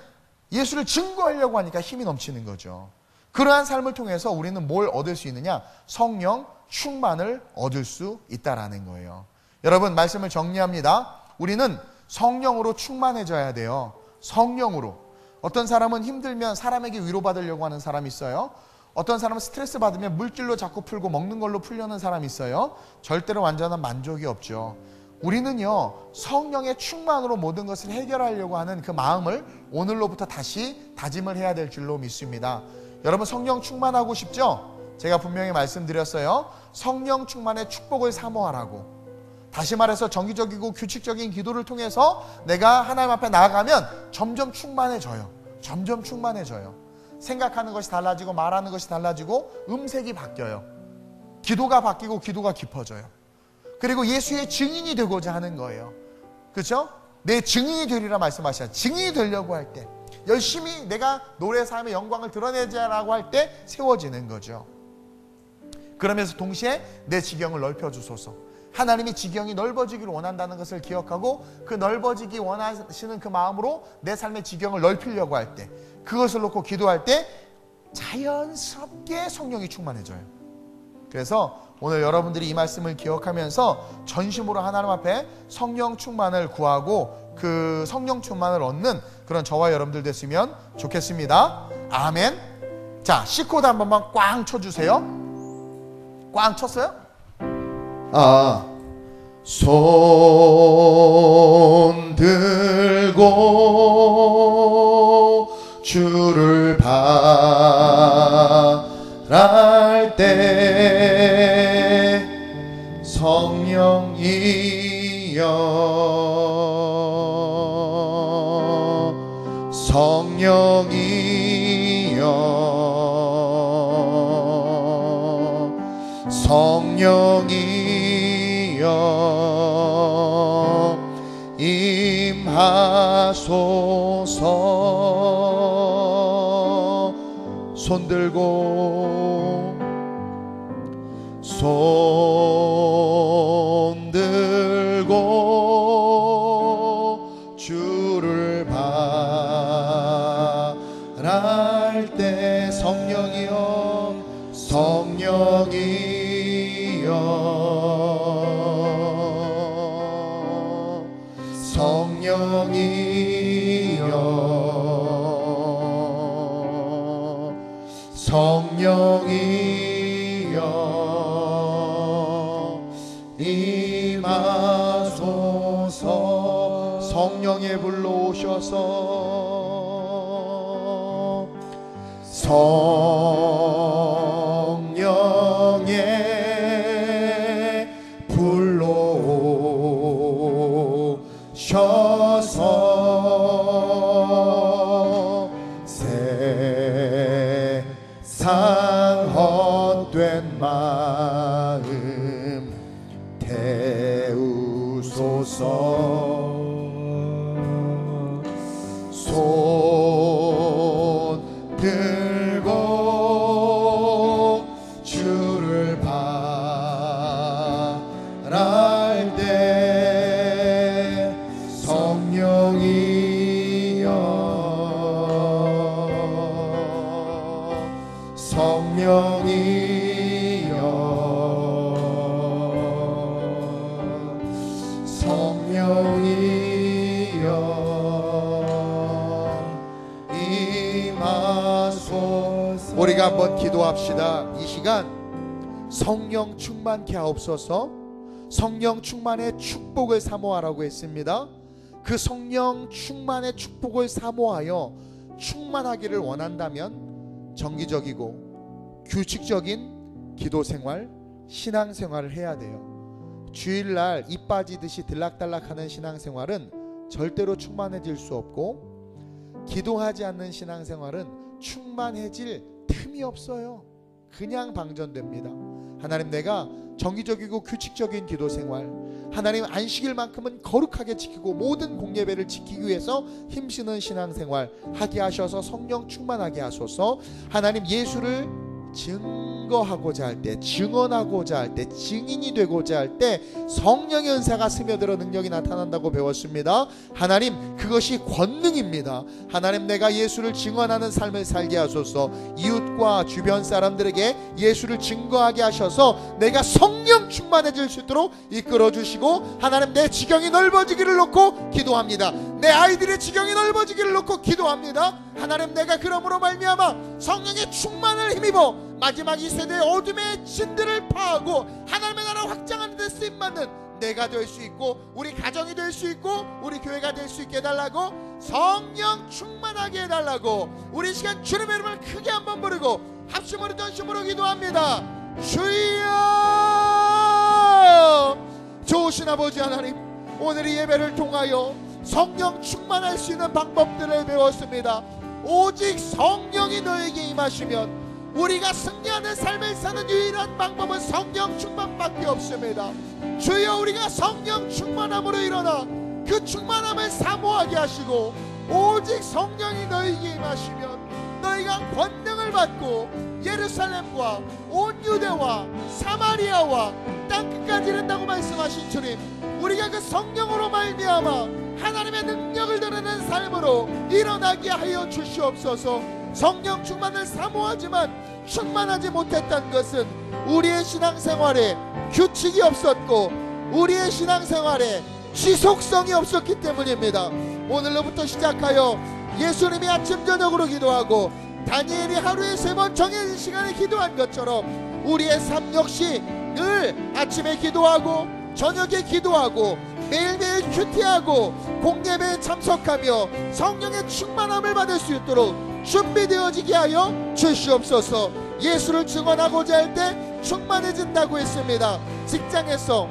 예수를 증거하려고 하니까 힘이 넘치는 거죠. 그러한 삶을 통해서 우리는 뭘 얻을 수 있느냐? 성령 충만을 얻을 수 있다라는 거예요. 여러분, 말씀을 정리합니다. 우리는 성령으로 충만해져야 돼요. 성령으로. 어떤 사람은 힘들면 사람에게 위로받으려고 하는 사람이 있어요. 어떤 사람은 스트레스 받으면 물질로 자꾸 풀고 먹는 걸로 풀려는 사람이 있어요. 절대로 완전한 만족이 없죠. 우리는요, 성령의 충만으로 모든 것을 해결하려고 하는 그 마음을 오늘로부터 다시 다짐을 해야 될 줄로 믿습니다. 여러분, 성령 충만하고 싶죠? 제가 분명히 말씀드렸어요. 성령 충만의 축복을 사모하라고. 다시 말해서 정기적이고 규칙적인 기도를 통해서 내가 하나님 앞에 나아가면 점점 충만해져요. 점점 충만해져요. 생각하는 것이 달라지고 말하는 것이 달라지고 음색이 바뀌어요. 기도가 바뀌고 기도가 깊어져요. 그리고 예수의 증인이 되고자 하는 거예요. 그렇죠? 내 증인이 되리라 말씀하셔요. 증인이 되려고 할 때, 열심히 내가 노래 삶의 영광을 드러내자라고 할 때 세워지는 거죠. 그러면서 동시에 내 지경을 넓혀주소서. 하나님이 지경이 넓어지기를 원한다는 것을 기억하고 그 넓어지기 원하시는 그 마음으로 내 삶의 지경을 넓히려고 할 때, 그것을 놓고 기도할 때 자연스럽게 성령이 충만해져요. 그래서 오늘 여러분들이 이 말씀을 기억하면서 전심으로 하나님 앞에 성령 충만을 구하고 그 성령 충만을 얻는 그런 저와 여러분들 됐으면 좋겠습니다. 아멘. 자, C코드 한 번만 꽝 쳐주세요. 꽝 쳤어요? 손 들고 주를 바랄 때 성령이여, 성령이여, 성령이여 임하소서. 손 들고 주를 바랄 때 성령이여, 성령이여, 성령이여, 성령이여 임하소서. 성령의 불로 오셔서 성령의 불로 오셔서 새 손 들고 주를 바랄 때 성령이여 성령이여 성령이여 임하소서. 우리가 한번 기도합시다. 이 시간 성령 충만케 하옵소서. 성령 충만의 축복을 사모하라고 했습니다. 그 성령 충만의 축복을 사모하여 충만하기를 원한다면 정기적이고 규칙적인 기도 생활, 신앙 생활을 해야 돼요. 주일날 입 빠지듯이 들락달락하는 신앙 생활은 절대로 충만해질 수 없고, 기도하지 않는 신앙 생활은 충만해질 틈이 없어요. 그냥 방전됩니다. 하나님, 내가 정기적이고 규칙적인 기도 생활, 하나님 안식일만큼은 거룩하게 지키고 모든 공예배를 지키기 위해서 힘쓰는 신앙생활 하게 하셔서 성령 충만하게 하소서. 하나님, 예수를 증거하고자 할 때, 증언하고자 할 때, 증인이 되고자 할 때 성령의 은사가 스며들어 능력이 나타난다고 배웠습니다. 하나님, 그것이 권능입니다. 하나님, 내가 예수를 증언하는 삶을 살게 하소서. 이웃과 주변 사람들에게 예수를 증거하게 하셔서 내가 성령 충만해질 수 있도록 이끌어 주시고, 하나님, 내 지경이 넓어지기를 놓고 기도합니다. 내 아이들의 지경이 넓어지기를 놓고 기도합니다. 하나님, 내가 그러므로 말미암아 성령의 충만을 힘입어 마지막 이 세대의 어둠의 진들을 파하고 하나님의 나라 확장하는 데 쓰임받는 내가 될 수 있고, 우리 가정이 될 수 있고, 우리 교회가 될 수 있게 해달라고, 성령 충만하게 해달라고, 우리 시간 주님의 이름을 크게 한번 부르고 합심으로 전심으로 기도합니다. 주여! 좋으신 아버지 하나님, 오늘 이 예배를 통하여 성령 충만할 수 있는 방법들을 배웠습니다. 오직 성령이 너에게 임하시면 우리가 승리하는 삶을 사는 유일한 방법은 성령 충만밖에 없습니다. 주여, 우리가 성령 충만함으로 일어나 그 충만함을 사모하게 하시고, 오직 성령이 너에게 임하시면 너희가 권능을 받고 예루살렘과 온 유대와 사마리아와 땅끝까지 이른다고 말씀하신 주님, 우리가 그 성령으로 말미암아 하나님의 능력을 드러내는 삶으로 일어나게 하여 주시옵소서. 성령 충만을 사모하지만 충만하지 못했던 것은 우리의 신앙생활에 규칙이 없었고 우리의 신앙생활에 지속성이 없었기 때문입니다. 오늘로부터 시작하여 예수님이 아침 저녁으로 기도하고 다니엘이 하루에 3번 정해진 시간에 기도한 것처럼 우리의 삶 역시 늘 아침에 기도하고 저녁에 기도하고 매일매일 큐티하고 공예배에 참석하며 성령의 충만함을 받을 수 있도록 준비되어지게 하여 주시옵소서. 예수를 증언하고자 할 때 충만해진다고 했습니다. 직장에서,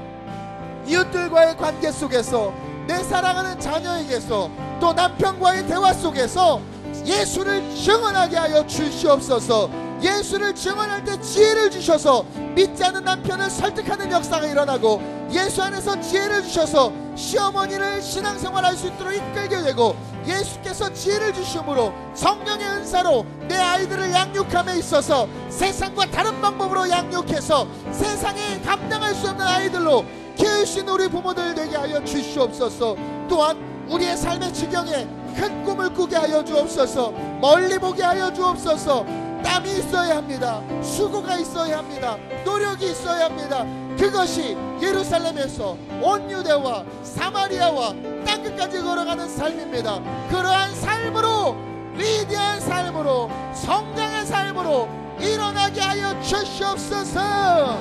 이웃들과의 관계 속에서, 내 사랑하는 자녀에게서, 또 남편과의 대화 속에서 예수를 증언하게 하여 주시옵소서. 예수를 증언할 때 지혜를 주셔서 믿지 않는 남편을 설득하는 역사가 일어나고, 예수 안에서 지혜를 주셔서 시어머니를 신앙생활할 수 있도록 이끌게 되고, 예수께서 지혜를 주심으로 성령의 은사로 내 아이들을 양육함에 있어서 세상과 다른 방법으로 양육해서 세상에 감당할 수 없는 아이들로 키울 수 있는 우리 부모들 되게 하여 주시옵소서. 또한 우리의 삶의 지경에 큰 꿈을 꾸게 하여 주옵소서. 멀리 보게 하여 주옵소서. 땀이 있어야 합니다. 수고가 있어야 합니다. 노력이 있어야 합니다. 그것이 예루살렘에서 온 유대와 사마리아와 땅끝까지 걸어가는 삶입니다. 그러한 삶으로, 위대한 삶으로, 성장의 삶으로 일어나게 하여 주시옵소서.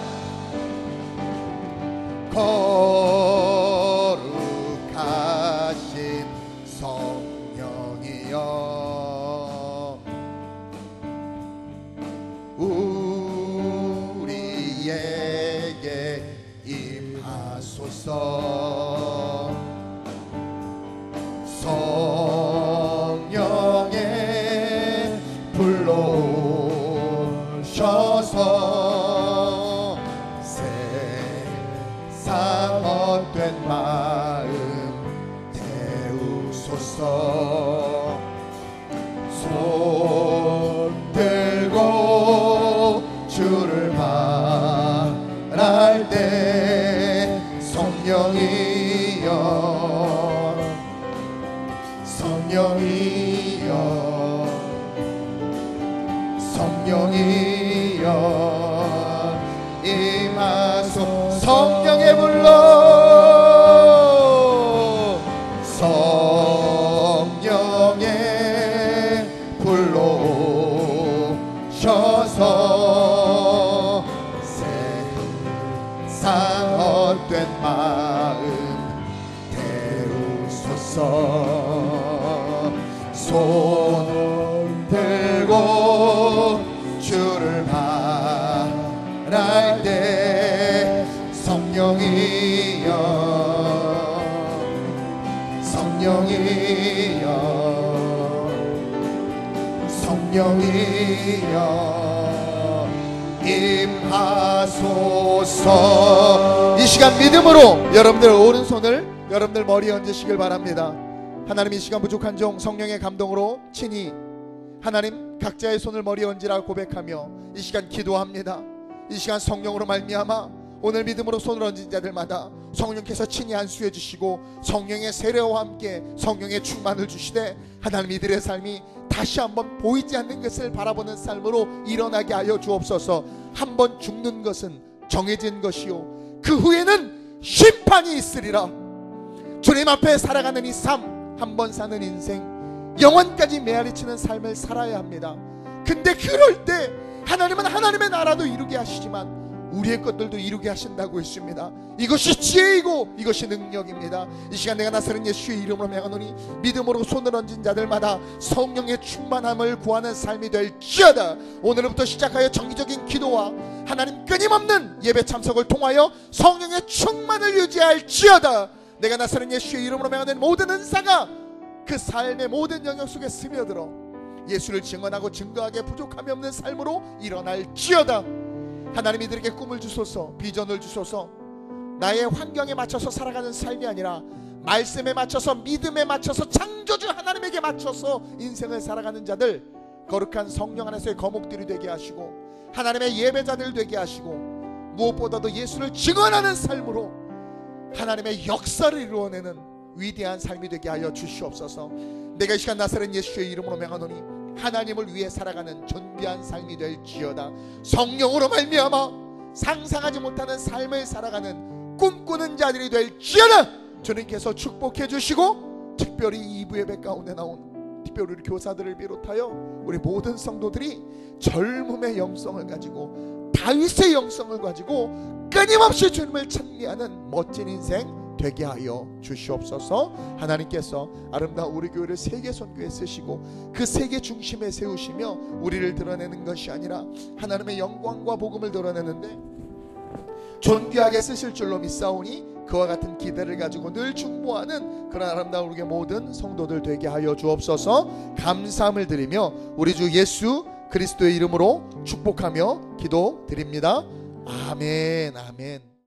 거룩하신 성령이여, 우리에게 임하소서. 성령의 불로 오셔서 세상 헛된 마음 태우소서. 손 들고 주를 바랄 때 성령이여 성령이여 성령이여 임하소 성령의 불로 성령의 불로 오셔서 세상 헛된 마음 태우소서 손 들고 주를 바랄 때 성령이여 성령이여 성령이여 임하소서. 이 시간 믿음으로 여러분들 오른손을 여러분들 머리에 얹으시길 바랍니다. 하나님 이 시간 부족한 종 성령의 감동으로 친히 하나님 각자의 손을 머리에 얹으라 고백하며 이 시간 기도합니다. 이 시간 성령으로 말미암아 오늘 믿음으로 손을 얹은 자들마다 성령께서 친히 안수해 주시고 성령의 세례와 함께 성령의 충만을 주시되 하나님 이들의 삶이 다시 한번 보이지 않는 것을 바라보는 삶으로 일어나게 하여 주옵소서. 한번 죽는 것은 정해진 것이요 그 후에는 심판이 있으리라. 주님 앞에 살아가는 이 삶, 한번 사는 인생, 영원까지 메아리치는 삶을 살아야 합니다. 근데 그럴 때 하나님은 하나님의 나라도 이루게 하시지만 우리의 것들도 이루게 하신다고 했습니다. 이것이 지혜이고 이것이 능력입니다. 이 시간 내가 나서는 예수의 이름으로 명하노니 믿음으로 손을 얹은 자들마다 성령의 충만함을 구하는 삶이 될지어다. 오늘부터 시작하여 정기적인 기도와 하나님 끊임없는 예배 참석을 통하여 성령의 충만을 유지할지어다. 내가 나서는 예수의 이름으로 명하는 모든 은사가 그 삶의 모든 영역 속에 스며들어 예수를 증언하고 증거하기에 부족함이 없는 삶으로 일어날지어다. 하나님 이들에게 꿈을 주소서, 비전을 주소서. 나의 환경에 맞춰서 살아가는 삶이 아니라 말씀에 맞춰서, 믿음에 맞춰서, 창조주 하나님에게 맞춰서 인생을 살아가는 자들, 거룩한 성령 안에서의 거목들이 되게 하시고 하나님의 예배자들 되게 하시고 무엇보다도 예수를 증언하는 삶으로 하나님의 역사를 이루어내는 위대한 삶이 되게 하여 주시옵소서. 내가 이 시간 나사렛 예수의 이름으로 명하노니 하나님을 위해 살아가는 존귀한 삶이 될지어다. 성령으로 말미암아 상상하지 못하는 삶을 살아가는 꿈꾸는 자들이 될지어다. 주님께서 축복해 주시고 특별히 2부 예배 가운데 나온 특별히 우리 교사들을 비롯하여 우리 모든 성도들이 젊음의 영성을 가지고 다윗의 영성을 가지고 끊임없이 주님을 찬미하는 멋진 인생 되게 하여 주시옵소서. 하나님께서 아름다운 우리 교회를 세계 선교에 쓰시고 그 세계 중심에 세우시며 우리를 드러내는 것이 아니라 하나님의 영광과 복음을 드러내는데 존귀하게 쓰실 줄로 믿사오니 그와 같은 기대를 가지고 늘 충보하는 그런 아름다운 우리의 모든 성도들 되게 하여 주옵소서. 감사함을 드리며 우리 주 예수 그리스도의 이름으로 축복하며 기도드립니다. 아멘, 아멘.